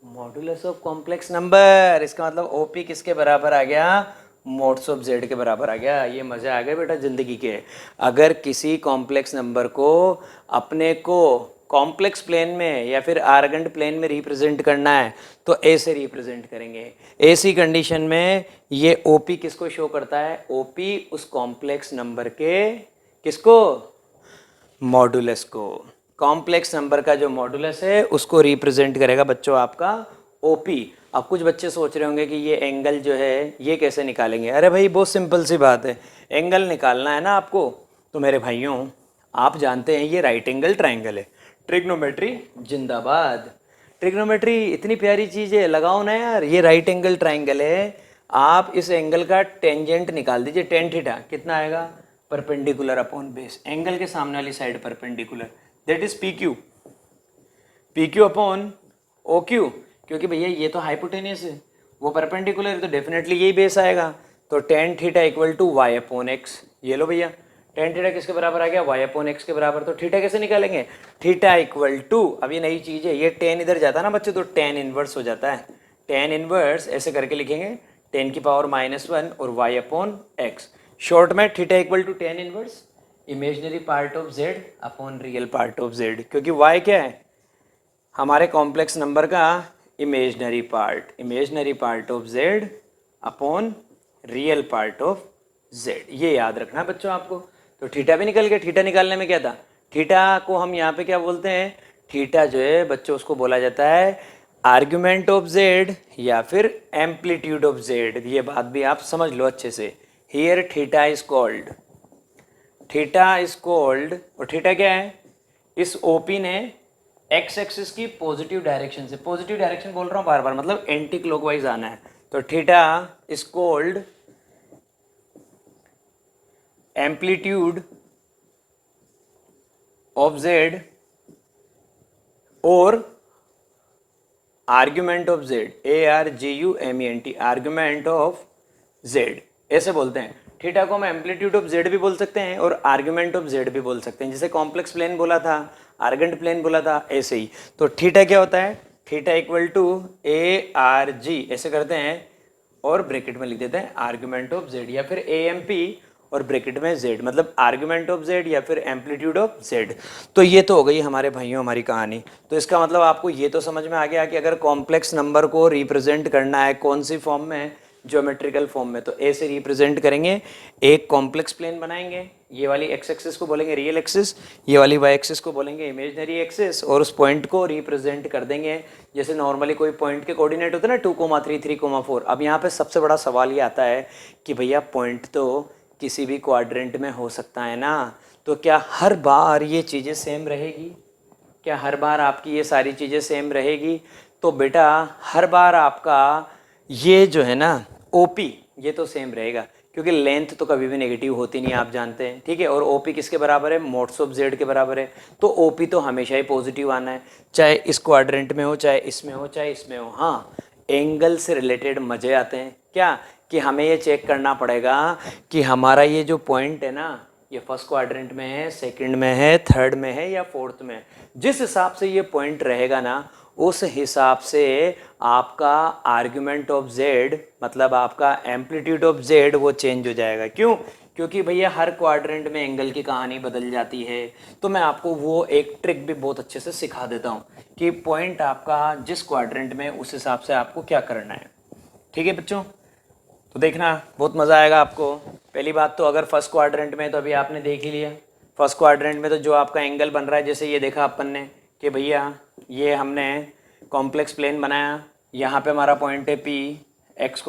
modulus of complex number. इसका मतलब ओपी किसके बराबर आ गया, मॉड्स ऑफ जेड के बराबर आ गया। ये मजे आ गए बेटा जिंदगी के। अगर किसी कॉम्प्लेक्स नंबर को अपने को कॉम्प्लेक्स प्लेन में या फिर आर्गेंट प्लेन में रिप्रेजेंट करना है तो ए से रिप्रेजेंट करेंगे। ऐसी कंडीशन में ये ओपी किसको शो करता है, ओपी उस कॉम्प्लेक्स नंबर के किसको, मॉडुलस को। कॉम्प्लेक्स नंबर का जो मॉडुलस है उसको रिप्रेजेंट करेगा बच्चों आपका ओपी। अब कुछ बच्चे सोच रहे होंगे कि ये एंगल जो है ये कैसे निकालेंगे। अरे भाई बहुत सिंपल सी बात है, एंगल निकालना है ना आपको तो मेरे भाइयों आप जानते हैं ये राइट एंगल ट्राइंगल है। ट्रिग्नोमेट्री जिंदाबाद। ट्रिग्नोमेट्री इतनी प्यारी चीज़ है, लगाओ ना यार। ये राइट एंगल ट्राइंगल है, आप इस एंगल का टेंजेंट निकाल दीजिए, टेन थीटा कितना आएगा, परपेंडिकुलर अपॉन बेस, एंगल के सामने वाली side perpendicular, that is P Q, P Q upon O Q. क्योंकि भैया ये तो हाइपोटेनियस है, वो परपेंडिकुलर है, तो डेफिनेटली यही बेस आएगा। तो tan theta equal to y upon x. ये लो भैया, टेन थीटा किसके बराबर आ गया, वाई अपॉन एक्स के बराबर। तो थीटा कैसे निकालेंगे, थीटा इक्वल टू, अब ये नई चीज़ है, ये टेन इधर जाता है ना बच्चे तो टेन इनवर्स हो जाता है। टेन इनवर्स ऐसे करके लिखेंगे, टेन की पावर -1 और वाई अपॉन एक्स। शॉर्ट में theta equal to tan inverse imaginary part of z upon real part of z. क्योंकि वाई क्या है, हमारे कॉम्प्लेक्स नंबर का imaginary part of z upon real part of z. ये याद रखना बच्चों आपको। तो थीटा भी निकल गया। थीटा निकालने में क्या था, थीटा को हम यहाँ पे क्या बोलते हैं, थीटा जो है बच्चों उसको बोला जाता है आर्ग्यूमेंट ऑफ जेड या फिर एम्पलीट्यूड ऑफ जेड। ये बात भी आप समझ लो अच्छे से। Here theta is called, theta is called, और थीटा क्या है, इस ओपी ने एक्स एक्सिस की पॉजिटिव डायरेक्शन से, पॉजिटिव डायरेक्शन बोल रहा हूँ बार बार, मतलब एंटी क्लॉकवाइज आना है। तो theta is called amplitude of z और argument of z, ARGUMENT, argument of z ऐसे बोलते हैं। थीटा को हम एम्पलीट्यूड ऑफ जेड भी बोल सकते हैं और आर्ग्यूमेंट ऑफ जेड भी बोल सकते हैं। जैसे कॉम्प्लेक्स प्लेन बोला था, आर्गेंट प्लेन बोला था, ऐसे ही। तो थीटा क्या होता है, थीटा इक्वल टू ARG ऐसे करते हैं और ब्रैकेट में लिख देते हैं आर्ग्यूमेंट ऑफ जेड, या फिर AMP और ब्रैकेट में जेड, मतलब आर्ग्यूमेंट ऑफ जेड या फिर एम्पलीट्यूड ऑफ जेड। तो ये तो हो गई हमारे भाइयों हमारी कहानी। तो इसका मतलब आपको ये तो समझ में आ गया कि अगर कॉम्प्लेक्स नंबर को रिप्रेजेंट करना है कौन सी फॉर्म में, ज्योमेट्रिकल फॉर्म में, तो ए से रिप्रेजेंट करेंगे। एक कॉम्प्लेक्स प्लेन बनाएंगे, ये वाली एक्स एक्सिस को बोलेंगे रियल एक्सिस, ये वाली वाई एक्सिस को बोलेंगे इमेजनरी एक्सिस, और उस पॉइंट को रिप्रेजेंट कर देंगे जैसे नॉर्मली कोई पॉइंट के कोऑर्डिनेट होते हैं ना 2,3, 3,4। अब यहाँ पे सबसे बड़ा सवाल ये आता है कि भैया पॉइंट तो किसी भी क्वाड्रेंट में हो सकता है ना, तो क्या हर बार ये चीज़ें सेम रहेगी, क्या हर बार आपकी ये सारी चीज़ें सेम रहेगी। तो बेटा हर बार आपका ये जो है ना ओपी ये तो सेम रहेगा, क्योंकि लेंथ तो कभी भी नेगेटिव होती नहीं आप जानते हैं, ठीक है। और ओपी किसके बराबर है, मॉड्स ऑफ जेड के बराबर है। तो ओपी तो हमेशा ही पॉजिटिव आना है, चाहे इस क्वाड्रेंट में हो, चाहे इसमें हो, चाहे इसमें हो। हाँ, एंगल से रिलेटेड मजे आते हैं क्या, कि हमें ये चेक करना पड़ेगा कि हमारा ये जो पॉइंट है ना, ये फर्स्ट क्वाड्रेंट में है, सेकंड में है, थर्ड में है या फोर्थ में। जिस हिसाब से ये पॉइंट रहेगा ना, उस हिसाब से आपका आर्ग्यूमेंट ऑफ जेड, मतलब आपका एम्पलीट्यूड ऑफ जेड वो चेंज हो जाएगा। क्यों, क्योंकि भैया हर क्वाड्रेंट में एंगल की कहानी बदल जाती है। तो मैं आपको वो एक ट्रिक भी बहुत अच्छे से सिखा देता हूँ कि पॉइंट आपका जिस क्वाड्रेंट में उस हिसाब से आपको क्या करना है, ठीक है बच्चों। तो देखना बहुत मज़ा आएगा आपको। पहली बात तो अगर फर्स्ट क्वाड्रेंट में, तो अभी आपने देख ही लिया, फर्स्ट क्वाड्रेंट में तो जो आपका एंगल बन रहा है, जैसे ये देखा अपन ने कि भैया ये हमने कॉम्प्लेक्स प्लेन बनाया, यहाँ पे हमारा पॉइंट है P, x,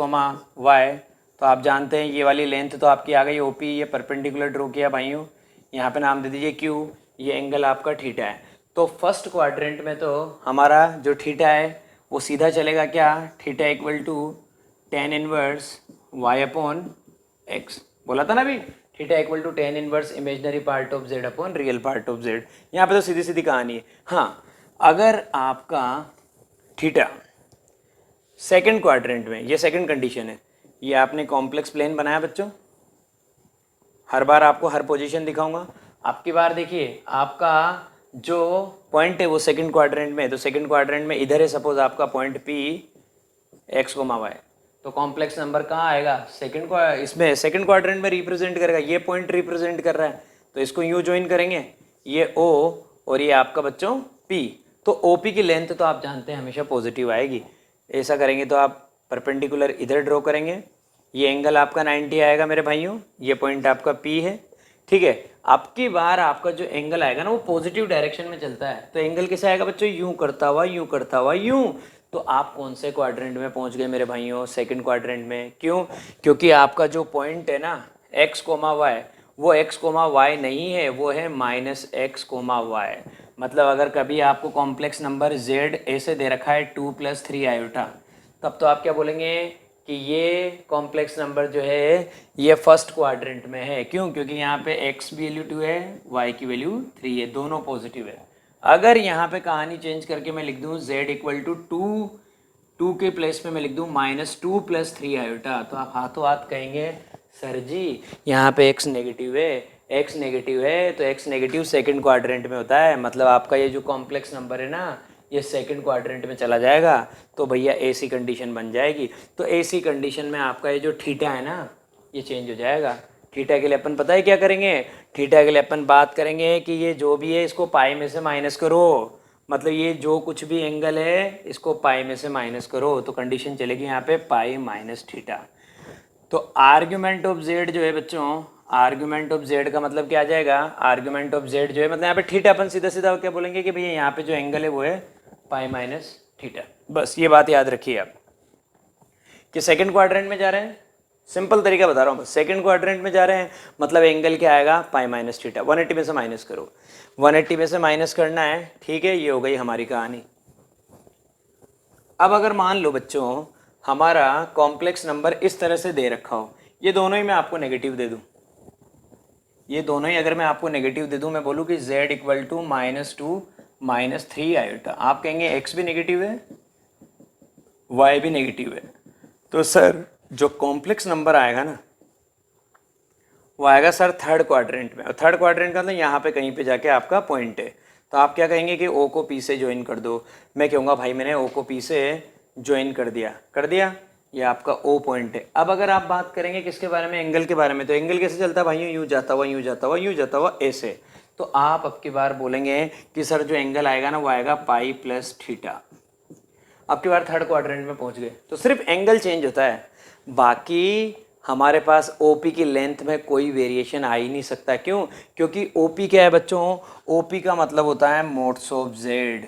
y। तो आप जानते हैं ये वाली लेंथ तो आपकी आ गई OP, ये परपेंडिकुलर ड्रॉ किया भाइयों, यहाँ पे नाम दे दीजिए Q, ये एंगल आपका थीटा है। तो फर्स्ट क्वाड्रेंट में तो हमारा जो थीटा है वो सीधा चलेगा क्या, theta equal to tan inverse y upon x. बोला था ना अभी, theta equal to tan inverse imaginary part of z upon real part of z. यहाँ पे तो सीधी सीधी कहानी है। हाँ, अगर आपका थीटा सेकंड क्वाड्रेंट में, ये सेकंड कंडीशन है, ये आपने कॉम्प्लेक्स प्लेन बनाया बच्चों, हर बार आपको हर पोजीशन दिखाऊंगा। आपकी बार देखिए, आपका जो पॉइंट है वो सेकंड क्वाड्रेंट में है, तो सेकंड क्वाड्रेंट में इधर है सपोज आपका point P x comma y, तो कॉम्प्लेक्स नंबर कहाँ आएगा, सेकंड इसमें सेकंड क्वाड्रेंट में रिप्रेजेंट करेगा। ये पॉइंट रिप्रेजेंट कर रहा है, तो इसको यूँ ज्वाइन करेंगे, ये ओ और ये आपका बच्चों पी। तो ओपी की लेंथ तो आप जानते हैं हमेशा पॉजिटिव आएगी। ऐसा करेंगे तो आप परपेंडिकुलर इधर ड्रॉ करेंगे, ये एंगल आपका 90 आएगा मेरे भाइयों, ये पॉइंट आपका पी है, ठीक है। अब की बार आपका जो एंगल आएगा ना वो पॉजिटिव डायरेक्शन में चलता है, तो एंगल कैसे आएगा बच्चों, यूं करता हुआ यूं करता हुआ यूं। तो आप कौन से क्वाड्रेंट में पहुंच गए मेरे भाइयों, सेकंड क्वाड्रेंट में। क्यों, क्योंकि आपका जो पॉइंट है ना एक्स कोमा वाई, वो एक्स कोमा वाई नहीं है, वो है माइनस एक्स कोमा वाई। मतलब अगर कभी आपको कॉम्प्लेक्स नंबर जेड ऐसे दे रखा है 2 + 3 आयोटा, तब तो आप क्या बोलेंगे कि ये कॉम्प्लेक्स नंबर जो है ये फर्स्ट क्वाड्रेंट में है। क्यों, क्योंकि यहाँ पे x की वैल्यू 2 है, y की वैल्यू 3 है, दोनों पॉजिटिव है। अगर यहाँ पे कहानी चेंज करके मैं लिख दूँ z इक्वल टू 2 के प्लेस में मैं लिख दूँ -2 + 3 आयोटा, तो आप हाथों हाथ कहेंगे सर जी यहाँ पे x नेगेटिव है, x नेगेटिव है, तो x नेगेटिव सेकंड क्वाड्रेंट में होता है, मतलब आपका ये जो कॉम्प्लेक्स नंबर है ना ये सेकंड क्वाड्रेंट में चला जाएगा, तो भैया ऐसी कंडीशन बन जाएगी। तो ऐसी कंडीशन में आपका ये जो थीटा है ना ये चेंज हो जाएगा। थीटा के लिए अपन पता है क्या करेंगे, थीटा के लिए अपन बात करेंगे कि ये जो भी है इसको पाई में से माइनस करो, मतलब ये जो कुछ भी एंगल है इसको पाई में से माइनस करो, तो कंडीशन चलेगी यहाँ पे पाई माइनस थीटा। तो आर्ग्यूमेंट ऑफ जेड जो है बच्चों, आर्ग्यूमेंट ऑफ जेड का मतलब क्या आ जाएगा, आर्ग्यूमेंट ऑफ जेड जो है मतलब यहाँ पे थीटा अपन सीधा सीधा क्या बोलेंगे कि भैया यहाँ पे जो एंगल है वो है पाई माइनस थीटा। बस ये बात याद रखिए आप कि सेकंड क्वाड्रेंट में जा रहे हैं, सिंपल तरीका बता रहा हूँ बस, सेकंड क्वाड्रेंट में जा रहे हैं मतलब एंगल क्या आएगा पाई माइनस थीटा। 180 में से माइनस करो, 180 में से माइनस करना है, ठीक है। ये हो गई हमारी कहानी। अब अगर मान लो बच्चों हमारा कॉम्प्लेक्स नंबर इस तरह से दे रखा हो, ये दोनों ही मैं आपको नेगेटिव दे दूं, ये दोनों ही अगर मैं आपको नेगेटिव दे दूं, मैं बोलूं कि z इक्वल टू -2 - 3 आयोटा, आप कहेंगे x भी नेगेटिव है y भी नेगेटिव है, तो सर जो कॉम्प्लेक्स नंबर आएगा ना वो आएगा सर थर्ड क्वाड्रेंट में, और थर्ड क्वाड्रेंट का मतलब यहाँ पे कहीं पे जाके आपका पॉइंट है, तो आप क्या कहेंगे कि o को p से ज्वाइन कर दो। मैं कहूँगा भाई मैंने o को p से ज्वाइन कर दिया, ये आपका ओ पॉइंट है। अब अगर आप बात करेंगे किसके बारे में, एंगल के बारे में, तो एंगल कैसे चलता है भाइयों, यूँ जाता हुआ यूँ जाता हुआ यूँ जाता हुआ ऐसे। तो आप अब की बार बोलेंगे कि सर जो एंगल आएगा ना वो आएगा पाई प्लस थीटा। अब की बार थर्ड क्वाड्रेंट में पहुंच गए, तो सिर्फ एंगल चेंज होता है, बाकी हमारे पास ओपी की लेंथ में कोई वेरिएशन आ ही नहीं सकता। क्यों, क्योंकि ओपी क्या है बच्चों, ओपी का मतलब होता है मोड्स ऑफ जेड,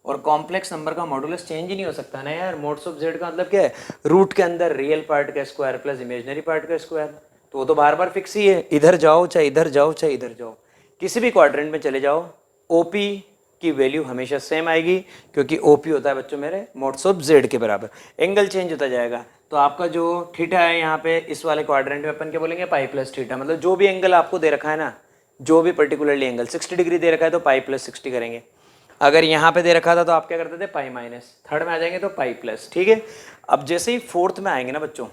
और कॉम्प्लेक्स नंबर का मॉडुलस चेंज ही नहीं हो सकता ना यार। मोड्स ऑफ जेड का मतलब क्या है, रूट के अंदर रियल पार्ट का स्क्वायर प्लस इमेजनरी पार्ट का स्क्वायर, तो वो तो बार बार फिक्स ही है, इधर जाओ चाहे इधर जाओ चाहे इधर जाओ, किसी भी क्वाड्रेंट में चले जाओ ओपी की वैल्यू हमेशा सेम आएगी, क्योंकि ओपी होता है बच्चों मेरे मोड्स ऑफ जेड के बराबर। एंगल चेंज होता जाएगा, तो आपका जो थीटा है यहाँ पे इस वाले क्वाड्रेंट में अपन क्या बोलेंगे पाई प्लस थीटा, मतलब जो भी एंगल आपको दे रखा है ना, जो भी पर्टिकुलरली एंगल 60 डिग्री दे रखा है तो पाई प्लस 60 करेंगे। अगर यहाँ पे दे रखा था तो आप क्या करते थे पाई माइनस, थर्ड में आ जाएंगे तो पाई प्लस, ठीक है। अब जैसे ही फोर्थ में आएंगे ना बच्चों,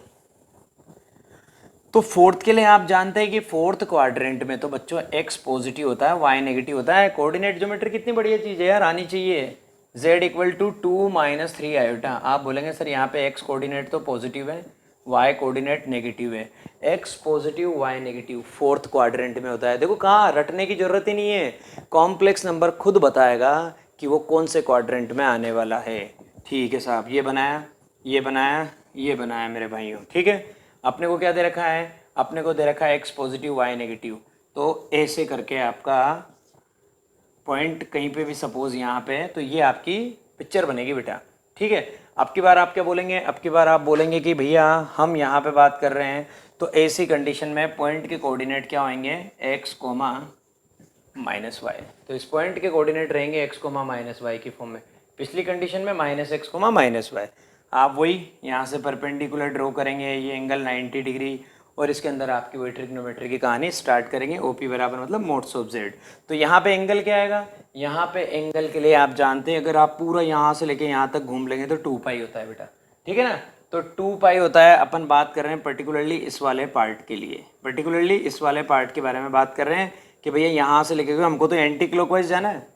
तो फोर्थ के लिए आप जानते हैं कि फोर्थ क्वाड्रेंट में तो बच्चों x पॉजिटिव होता है y नेगेटिव होता है। कोऑर्डिनेट ज्योमेट्री कितनी बढ़िया चीज़ है यार, आनी चाहिए। z इक्वल टू 2 - 3 आयोटा, आप बोलेंगे सर यहाँ पे x कोऑर्डिनेट तो पॉजिटिव है, y कोऑर्डिनेट नेगेटिव है, x positive y negative fourth quadrant में होता है। देखो कहाँ रटने की जरूरत ही नहीं है, कॉम्प्लेक्स नंबर खुद बताएगा कि वो कौन से क्वाड्रेंट में आने वाला है। ठीक है साहब, ये बनाया ये बनाया ये बनाया मेरे भाइयों, ठीक है। अपने को क्या दे रखा है, अपने को दे रखा है x पॉजिटिव y नेगेटिव, तो ऐसे करके आपका पॉइंट कहीं पे भी सपोज यहाँ पे, तो ये आपकी पिक्चर बनेगी बेटा, ठीक है। अब की बार आप क्या बोलेंगे, अब की बार आप बोलेंगे कि भैया हम यहाँ पे बात कर रहे हैं, तो ऐसी कंडीशन में पॉइंट के कोऑर्डिनेट क्या होंगे x, -y, तो इस पॉइंट के कोऑर्डिनेट रहेंगे x, -y की फॉर्म में। पिछली कंडीशन में -x, -y। आप वही यहाँ से परपेंडिकुलर ड्रॉ करेंगे, ये एंगल 90 डिग्री, और इसके अंदर आपकी वही ट्रिग्नोमेट्री की कहानी स्टार्ट करेंगे। OP बराबर मतलब मोड्स ऑफ Z। तो यहाँ पे एंगल क्या आएगा, यहाँ पे एंगल के लिए आप जानते हैं अगर आप पूरा यहाँ से लेके यहाँ तक घूम लेंगे तो 2 पाई होता है बेटा, ठीक है ना। तो 2 पाई होता है। अपन बात कर रहे हैं पर्टिकुलरली इस वाले पार्ट के लिए, पर्टिकुलरली इस वाले पार्ट के बारे में बात कर रहे हैं कि भैया यहाँ से लेके हमको तो एंटी क्लॉकवाइज जाना है।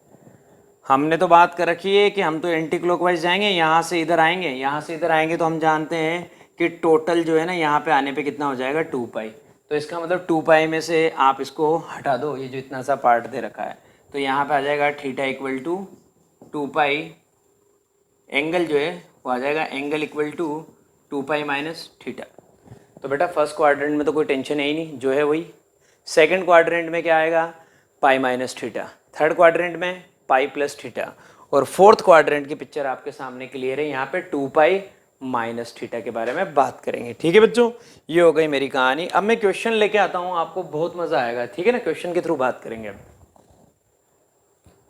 हमने तो बात कर रखी है कि हम तो एंटी क्लॉकवाइज जाएंगे, यहाँ से इधर आएंगे, यहाँ से इधर आएंगे, तो हम जानते हैं कि टोटल जो है ना यहाँ पे आने पे कितना हो जाएगा 2 पाई। तो इसका मतलब 2 पाई में से आप इसको हटा दो, ये जो इतना सा पार्ट दे रखा है, तो यहाँ पे आ जाएगा theta equal to 2 pi, angle जो है वो आ जाएगा angle equal to 2 pi minus theta. तो बेटा फर्स्ट क्वाड्रेंट में तो कोई टेंशन है ही नहीं, जो है वही। सेकंड क्वाड्रेंट में क्या आएगा, पाई माइनस थीटा। थर्ड क्वाड्रेंट में पाई प्लस थीटा। और फोर्थ क्वाड्रेंट की पिक्चर आपके सामने क्लियर है, यहाँ पे 2 पाई माइनस थीटा के बारे में बात करेंगे। ठीक है बच्चों, ये हो गई मेरी कहानी। अब मैं क्वेश्चन लेके आता हूँ, आपको बहुत मजा आएगा, ठीक है ना। क्वेश्चन के थ्रू बात करेंगे अब।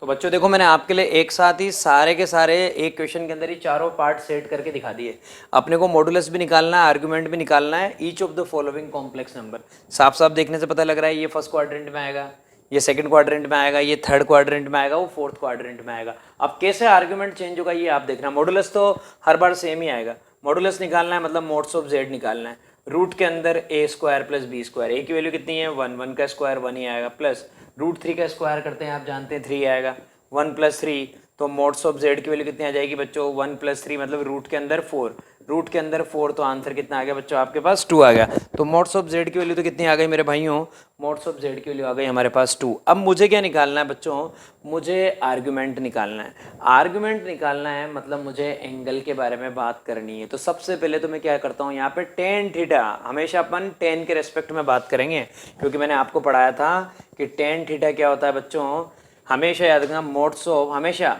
तो बच्चों देखो, मैंने आपके लिए एक साथ ही सारे के सारे एक क्वेश्चन के अंदर ही चारों पार्ट सेट करके दिखा दिए। अपने को मॉडुलस भी निकालना है, आर्गुमेंट भी निकालना है, each of the following complex number. साफ साफ देखने से पता लग रहा है, ये फर्स्ट क्वाड्रेंट में आएगा, ये सेकंड क्वाड्रेंट में आएगा, ये थर्ड क्वाड्रेंट में आएगा, वो फोर्थ क्वाड्रेंट में आएगा। अब कैसे आर्गुमेंट चेंज होगा ये आप देखना। मॉडुलस तो हर बार सेम ही आएगा। मॉडुलस निकालना है मतलब मोड्स ऑफ Z निकालना है। रूट के अंदर a² प्लस b², a की वैल्यू कितनी है 1, 1 का स्क्वायर 1 ही आएगा, प्लस √3 का स्क्वायर करते हैं, आप जानते हैं 3 आएगा, 1 + 3। तो मोड्स ऑफ Z की वैल्यू कितनी आ जाएगी बच्चों, 1 + 3 मतलब रूट के अंदर 4, रूट के अंदर 4, तो आंसर कितना आ गया बच्चों आपके पास 2 आ गया। तो मोड्स ऑफ Z की वैल्यू तो कितनी आ गई मेरे भाइयों, मोड्स ऑफ Z की वैल्यू आ गई हमारे पास 2। अब मुझे क्या निकालना है बच्चों, मुझे आर्गुमेंट निकालना है। आर्गुमेंट निकालना है मतलब मुझे एंगल के बारे में बात करनी है। तो सबसे पहले तो मैं क्या करता हूँ, यहाँ पे टेन थीटा, हमेशा अपन टेन के रेस्पेक्ट में बात करेंगे, क्योंकि मैंने आपको पढ़ाया था कि टेन थीटा क्या होता है बच्चों, हमेशा याद रखना, मोड्स ऑफ हमेशा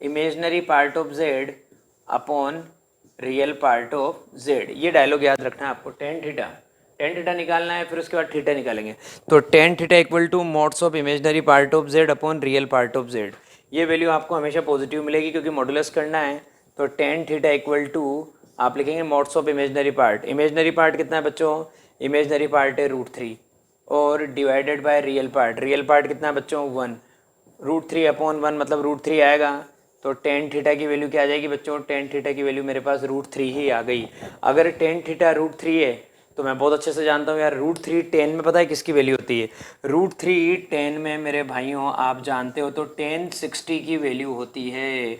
imaginary part of Z upon real part of Z। ये डायलॉग याद रखना है आपको। टेन थीटा निकालना है, फिर उसके बाद थीटा निकालेंगे। तो tan theta equal two modes of imaginary part of Z upon real part of Z। ये वैल्यू आपको हमेशा पॉजिटिव मिलेगी क्योंकि मॉडुलस करना है। तो टेन थीटा इक्वल टू आप लिखेंगे modes of imaginary part. Imaginary part कितना है बच्चों, इमेजनरी पार्ट है √3 और divided by real part. Real part कितना है बच्चों 1, √3 अपॉन 1 मतलब √3 आएगा। तो टेन थीटा की वैल्यू क्या आ जाएगी बच्चों, टेन थीटा की वैल्यू मेरे पास √3 ही आ गई। अगर टेन थीटा √3 है तो मैं बहुत अच्छे से जानता हूँ यार, √3 टेन में पता है किसकी वैल्यू होती है, √3 टेन में मेरे भाइयों आप जानते हो तो टेन 60 की वैल्यू होती है,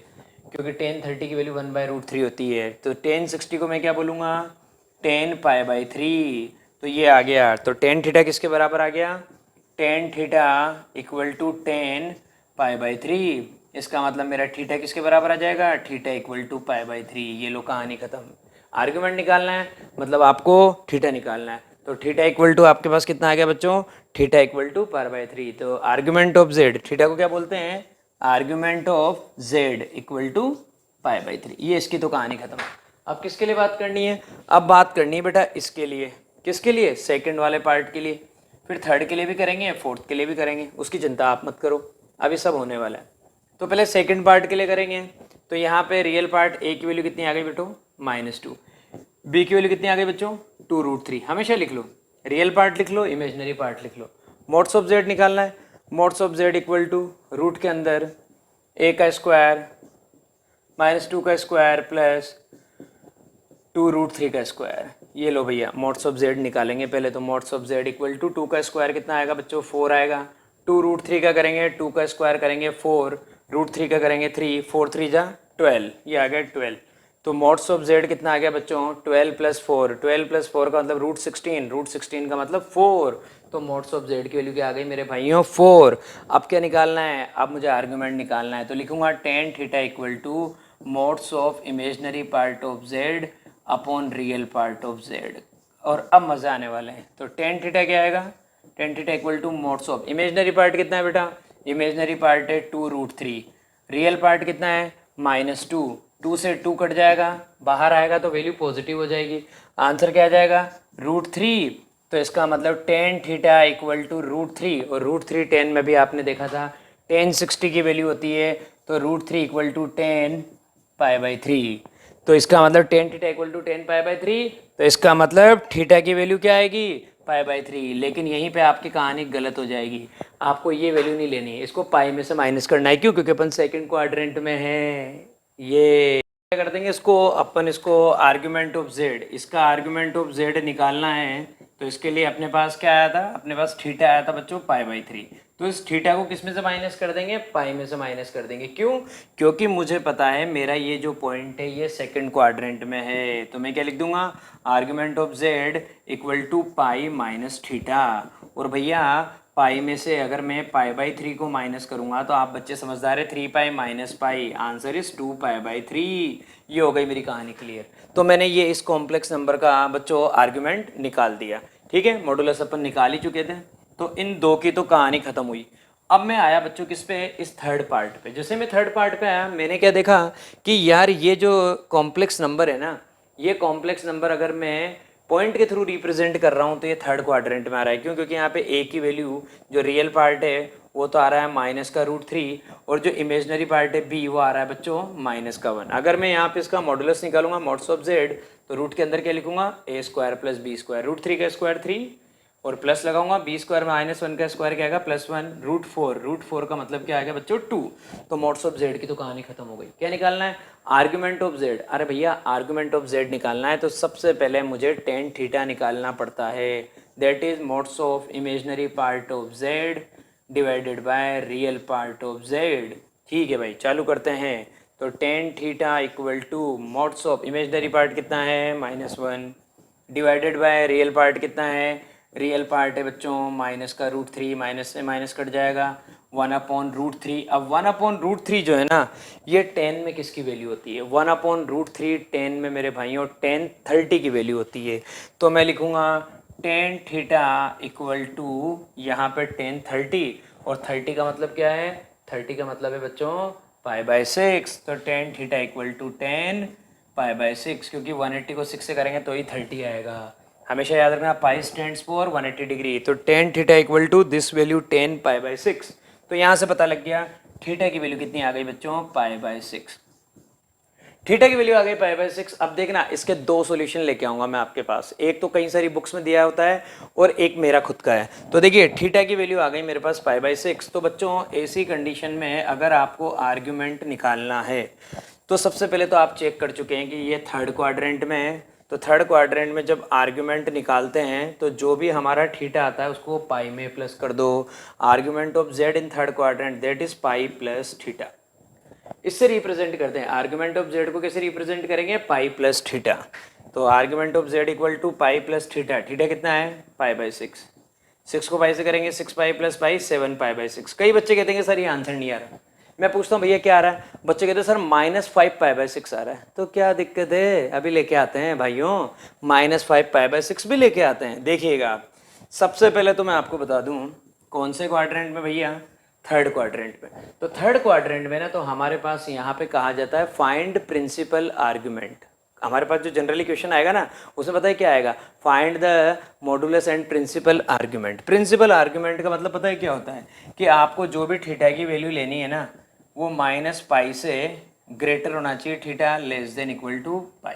क्योंकि टेन 30 की वैल्यू 1/√3 होती है। तो टेन 60 को मैं क्या बोलूँगा, 10π/3। तो ये आ गया। तो टेन थीटा किसके बराबर आ गया, टेन थीटा इक्वल टू 10π/3। इसका मतलब मेरा थीटा किसके बराबर आ जाएगा, थीटा इक्वल टू π/3। ये लो कहानी खत्म। आर्गुमेंट निकालना है मतलब आपको थीटा निकालना है। तो थीटा इक्वल टू आपके पास कितना आ गया बच्चों, थीटा इक्वल टू π/3। तो आर्गुमेंट ऑफ Z, थीटा को क्या बोलते हैं, argument of Z equal to π/3। ये इसकी तो कहानी खत्म। अब किसके लिए बात करनी है, अब बात करनी है बेटा इसके लिए। किसके लिए, सेकंड वाले पार्ट के लिए। फिर थर्ड के लिए भी करेंगे, फोर्थ के लिए भी करेंगे, उसकी चिंता आप मत करो, अभी सब होने वाला है। तो पहले सेकंड पार्ट के लिए करेंगे। तो यहाँ पे रियल पार्ट A की वैल्यू कितनी आ गई बेटो -2, B की वैल्यू कितनी आ गई बच्चों 2√3। हमेशा लिख लो, रियल पार्ट लिख लो, इमेजनरी पार्ट लिख लो। मोड्स ऑफ Z निकालना है। Mods of Z equal to root के अंदर A का स्क्वायर -2 का स्क्वायर प्लस 2√3 का स्क्वायर। ये लो भैया मोड्स ऑफ Z निकालेंगे पहले। तो mods of Z equal to 2 का स्क्वायर कितना आएगा बच्चों 4 आएगा, 2√3 का करेंगे 2 का स्क्वायर करेंगे 4, √3 का करेंगे 3, 4 3 जा 12, ये आ गया 12। तो मोड्स ऑफ Z कितना आ गया बच्चों 12 + 4, 12 + 4 का मतलब √16, √16 का मतलब 4। तो मोड्स ऑफ Z की वैल्यू क्या आ गई मेरे भाइयों 4। अब क्या निकालना है, अब मुझे आर्गुमेंट निकालना है। तो लिखूंगा ten theta equal two modes of imaginary part of Z upon real part of Z। और अब मज़ा आने वाला है। तो टेन थीटा क्या आएगा, ten theta equal two modes of imaginary part कितना है बेटा, इमेजनरी पार्ट है 2√3, रियल पार्ट कितना है -2, 2 से 2 कट जाएगा, बाहर आएगा तो वैल्यू पॉजिटिव हो जाएगी। आंसर क्या आ जाएगा √3। तो इसका मतलब टेन थीटा इक्वल टू √3, और √3 10 में भी आपने देखा था
टेन 60 की वैल्यू होती है तो √3 इक्वल टू 10π/3। तो इसका मतलब टेन थीटा इक्वल टू 10π/3, तो इसका मतलब थीटा की वैल्यू क्या आएगी, π/3। लेकिन यहीं पे आपकी कहानी गलत हो जाएगी, आपको ये वैल्यू नहीं लेनी है, इसको पाई में से माइनस करना है। क्यों? क्योंकि अपन सेकंड क्वाड्रेंट में है। ये क्या कर देंगे इसको, अपन इसको आर्ग्यूमेंट ऑफ जेड, इसका आर्ग्यूमेंट ऑफ जेड निकालना है। तो इसके लिए अपने पास क्या आया था, अपने पास थीटा आया था बच्चों π/3। तो इस थीटा को किस में से माइनस कर देंगे, पाई में से माइनस कर देंगे। क्यों? क्योंकि मुझे पता है मेरा ये जो पॉइंट है ये सेकंड क्वाड्रेंट में है। तो मैं क्या लिख दूंगा, argument of z equal to pi minus theta. और भैया पाई में से अगर मैं π/3 को माइनस करूंगा तो आप बच्चे समझदार है, 3π माइनस पाई, आंसर इज 2π/3। ये हो गई मेरी कहानी क्लियर। तो मैंने ये इस कॉम्प्लेक्स नंबर का बच्चों आर्ग्यूमेंट निकाल दिया। ठीक है, मॉडुलस अपन निकाल ही चुके थे, तो इन दो की तो कहानी खत्म हुई। अब मैं आया बच्चों किस पे, इस थर्ड पार्ट पे। जैसे मैं थर्ड पार्ट पे आया, मैंने क्या देखा कि यार ये जो कॉम्प्लेक्स नंबर है ना, ये कॉम्प्लेक्स नंबर अगर मैं पॉइंट के थ्रू रिप्रेजेंट कर रहा हूँ तो ये थर्ड क्वाड्रेंट में आ रहा है। क्यों? क्योंकि यहाँ पे ए की वैल्यू जो रियल पार्ट है वो तो आ रहा है माइनस का √3, और जो इमेजनरी पार्ट है बी वो आ रहा है बच्चों माइनस का 1। अगर मैं यहाँ पे इसका मॉडुलस निकालूंगा, मॉड्स ऑफ जेड, तो रूट के अंदर क्या लिखूंगा, a² + b², √3 का स्क्वायर 3 और प्लस लगाऊंगा, b² - 1 का स्क्वायर क्या आएगा, +1, √4 का मतलब क्या आएगा बच्चों 2। तो मॉड्स ऑफ जेड की तो कहानी खत्म हो गई। क्या निकालना है, आर्ग्यूमेंट ऑफ जेड। अरे भैया आर्ग्यूमेंट ऑफ जेड निकालना है तो सबसे पहले मुझे टेन थीटा निकालना पड़ता है, that is mods of imaginary part of z divided by real part of z. ठीक है भाई, चालू करते हैं। तो tan theta equal to mods of imaginary part कितना है, -1, डिवाइडेड बाय रियल पार्ट कितना है, रियल पार्ट है बच्चों माइनस का √3, माइनस से माइनस कट जाएगा, 1/√3। अब 1/√3 जो है ना, ये 10 में किसकी वैल्यू होती है, 1/√3 10 में मेरे भाइयों 10 30 की वैल्यू होती है। तो मैं लिखूंगा टेन थीटा इक्वल टू यहाँ पे 10 30, और 30 का मतलब क्या है, 30 का मतलब है बच्चों π/6। तो टेन थीटा इक्वल टू 10 π/6, क्योंकि 180 को 6 से करेंगे तो ही 30 आएगा। हमेशा याद रखना, पाई स्टैंड्स फॉर 180 डिग्री। तो tan theta equal to this value 10 π/6। तो यहाँ से पता लग गया थीटा की वैल्यू कितनी आ गई बच्चों, π/6। थीटा की वैल्यू आ गई π/6। अब देखना, इसके दो सॉल्यूशन लेके आऊंगा मैं आपके पास, एक तो कई सारी बुक्स में दिया होता है और एक मेरा खुद का है। तो देखिए थीटा की वैल्यू आ गई मेरे पास π/6। तो बच्चों ऐसी कंडीशन में अगर आपको आर्ग्यूमेंट निकालना है तो सबसे पहले तो आप चेक कर चुके हैं कि ये थर्ड क्वाड्रेंट में है। तो थर्ड क्वाड्रेंट में जब आर्ग्यूमेंट निकालते हैं तो जो भी हमारा थीटा आता है उसको पाई में प्लस कर दो। Argument of z in third quadrant that is pi plus theta. इससे रिप्रेजेंट करते हैं, आर्ग्यूमेंट ऑफ जेड को कैसे रिप्रेजेंट करेंगे, पाई प्लस थीटा। तो argument of z equal to pi plus theta. Theta कितना है, π/6। 6 को पाई से करेंगे 6π + पाई 7π/6। कई बच्चे कहते हैं सर ये आंसर नहीं आ रहा। मैं पूछता हूँ भैया क्या आ रहा है, बच्चे कहते हैं सर -5π/6 आ रहा है। तो क्या दिक्कत है, अभी लेके आते हैं भाइयों, -5π/6 भी लेके आते हैं। देखिएगा आप, सबसे पहले तो मैं आपको बता दूं कौन से क्वाड्रेंट में भैया, थर्ड क्वाड्रेंट में। तो थर्ड क्वाड्रेंट में ना, तो हमारे पास यहाँ पे कहा जाता है फाइंड प्रिंसिपल आर्ग्यूमेंट। हमारे पास जो जनरली क्वेश्चन आएगा ना, उसमें पता है क्या आएगा, find the modulus and principal argument. Principal argument का मतलब पता है क्या होता है, कि आपको जो भी थीटा की वैल्यू लेनी है ना, वो -π से ग्रेटर होना चाहिए, थीटा < π।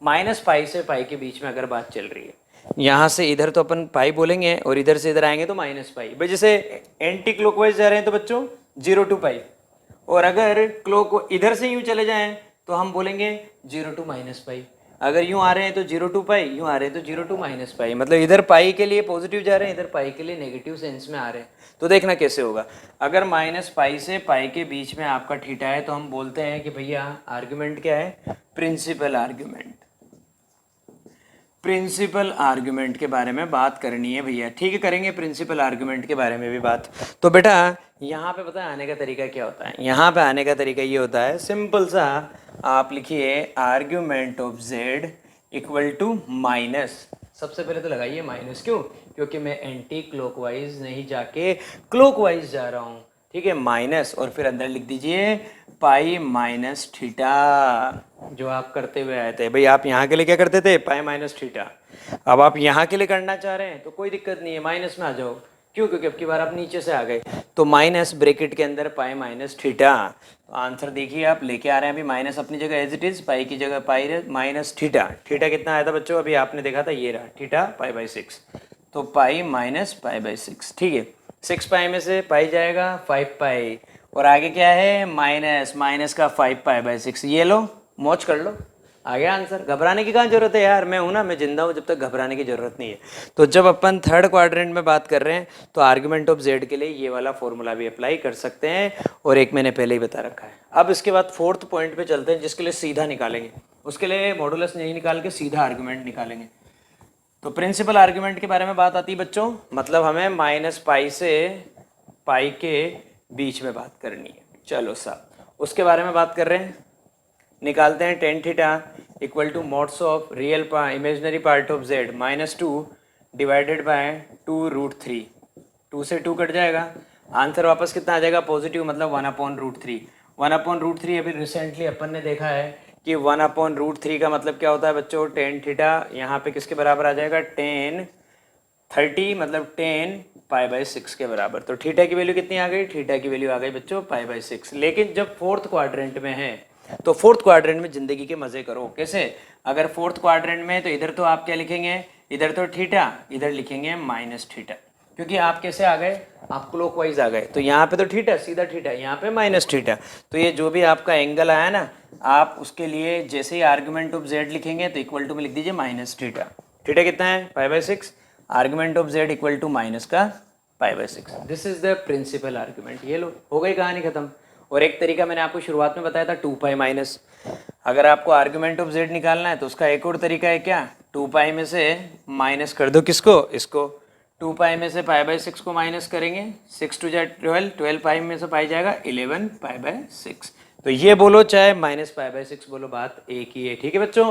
-π से पाई के बीच में अगर बात चल रही है, यहाँ से इधर तो अपन पाई बोलेंगे और इधर से इधर आएंगे तो -π। भाई जैसे एंटी क्लॉकवाइज जा रहे हैं तो बच्चों 0 to π, और अगर क्लॉक इधर से यूं चले जाएं तो हम बोलेंगे 0 to -π। अगर यूं आ रहे हैं तो 0 to π, यूं आ रहे हैं तो 0 to -π। मतलब इधर पाई के लिए पॉजिटिव जा रहे हैं, इधर पाई के लिए नेगेटिव सेंस में आ रहे हैं। तो देखना कैसे होगा, अगर -π से पाई के बीच में आपका थीटा है तो हम बोलते हैं कि भैया आर्ग्यूमेंट क्या है, प्रिंसिपल आर्ग्यूमेंट। प्रिंसिपल आर्ग्यूमेंट के बारे में बात करनी है भैया, ठीक है, करेंगे प्रिंसिपल आर्ग्यूमेंट के बारे में भी बात। तो बेटा यहाँ पे पता है आने का तरीका क्या होता है, यहाँ पे आने का तरीका ये होता है सिंपल सा, आप लिखिए argument of z equal to minus, सबसे पहले तो लगाइए माइनस। क्यों? क्योंकि मैं एंटी क्लॉकवाइज नहीं जाके क्लॉकवाइज जा रहा हूँ, ठीक है, माइनस, और फिर अंदर लिख दीजिए पाई माइनस थीटा, जो आप करते हुए आए थे। भाई आप यहाँ के लिए क्या करते थे, पाई माइनस थीटा। अब आप यहाँ के लिए करना चाह रहे हैं तो कोई दिक्कत नहीं है, माइनस में आ जाओ,
क्यों? क्योंकि अब की बार आप नीचे से आ गए, तो माइनस ब्रैकेट के अंदर पाई माइनस थीटा। तो आंसर देखिए आप लेके आ रहे हैं अभी माइनस अपनी जगह एज इट इज, पाई की जगह पाई माइनस थीटा। थीटा कितना आया था बच्चों? अभी आपने देखा था, ये रहा थीटा पाई बाई 6, तो पाई माइनस पाई बाई 6। ठीक है, 6 पाई में से पाई जाएगा 5 पाई, और आगे क्या है? माइनस, माइनस का 5 पाई बाई 6। ये लो, मौज कर लो, आ गया आंसर। घबराने की कहाँ जरूरत है यार, मैं हूं ना, मैं जिंदा हूं, जब तक घबराने की जरूरत नहीं है। तो जब अपन थर्ड क्वाड्रेंट में बात कर रहे हैं तो आर्गुमेंट ऑफ जेड के लिए ये वाला फॉर्मूला भी अप्लाई कर सकते हैं, और एक मैंने पहले ही बता रखा है। अब इसके बाद फोर्थ पॉइंट पे चलते हैं, जिसके लिए सीधा निकालेंगे। उसके लिए मॉडुलस नहीं निकाल के सीधा आर्गुमेंट निकालेंगे। तो प्रिंसिपल आर्गुमेंट के बारे में बात आती है बच्चों, मतलब हमें माइनस पाई से पाई के बीच में बात करनी है। चलो साहब, उसके बारे में बात कर रहे हैं, निकालते हैं। Tan theta equal to mods of real imaginary part of z minus 2 divided by 2 root 3। 2 से 2 कट जाएगा, आंसर वापस कितना आ जाएगा? पॉजिटिव, मतलब 1/√3। 1/√3 अभी रिसेंटली अपन ने देखा है कि 1/√3 का मतलब क्या होता है बच्चों? टेन थीटा यहाँ पे किसके बराबर आ जाएगा? 10/30, मतलब 10 पाई बाई 6 के बराबर। तो थीटा की वैल्यू कितनी आ गई? थीटा की वैल्यू आ गई बच्चों पाई बाई 6। लेकिन जब फोर्थ क्वाड्रेंट में है तो फोर्थ क्वाड्रेंट में जिंदगी के मजे करो। कैसे? अगर फोर्थ क्वाड्रेंट में, तो इधर तो आप क्या लिखेंगे? इधर तो थीटा, इधर लिखेंगे माइनस थीटा, क्योंकि आप कैसे आ गए? आप क्लॉकवाइज आ गए। तो यहाँ पे तो थीटा, सीधा थीटा, यहाँ पे माइनस थीटा। तो ये जो भी आपका एंगल आया ना, आप उसके लिए जैसे ही आर्गुमेंट ऑफ जेड लिखेंगे तो इक्वल टू में लिख दीजिए माइनस थीटा। थीटा कितना है? Pi by 6। Argument of z equal to minus का pi by 6। This is the principal argument. ये लो, हो गई कहानी खत्म। और एक तरीका मैंने आपको शुरुआत में बताया था 2 पाई माइनस। अगर आपको आर्गुमेंट ऑफ जेड निकालना है तो उसका एक और तरीका है क्या? 2 पाई में से माइनस कर दो किसको? इसको। 2 पाई में से पाई बाई 6 को माइनस करेंगे, 6 टू जा 12, 12 पाई में से पाई जाएगा 11 पाई बाई 6। तो ये बोलो चाहे माइनस पाई बाई 6 बोलो, बात एक ही है। ठीक है बच्चों।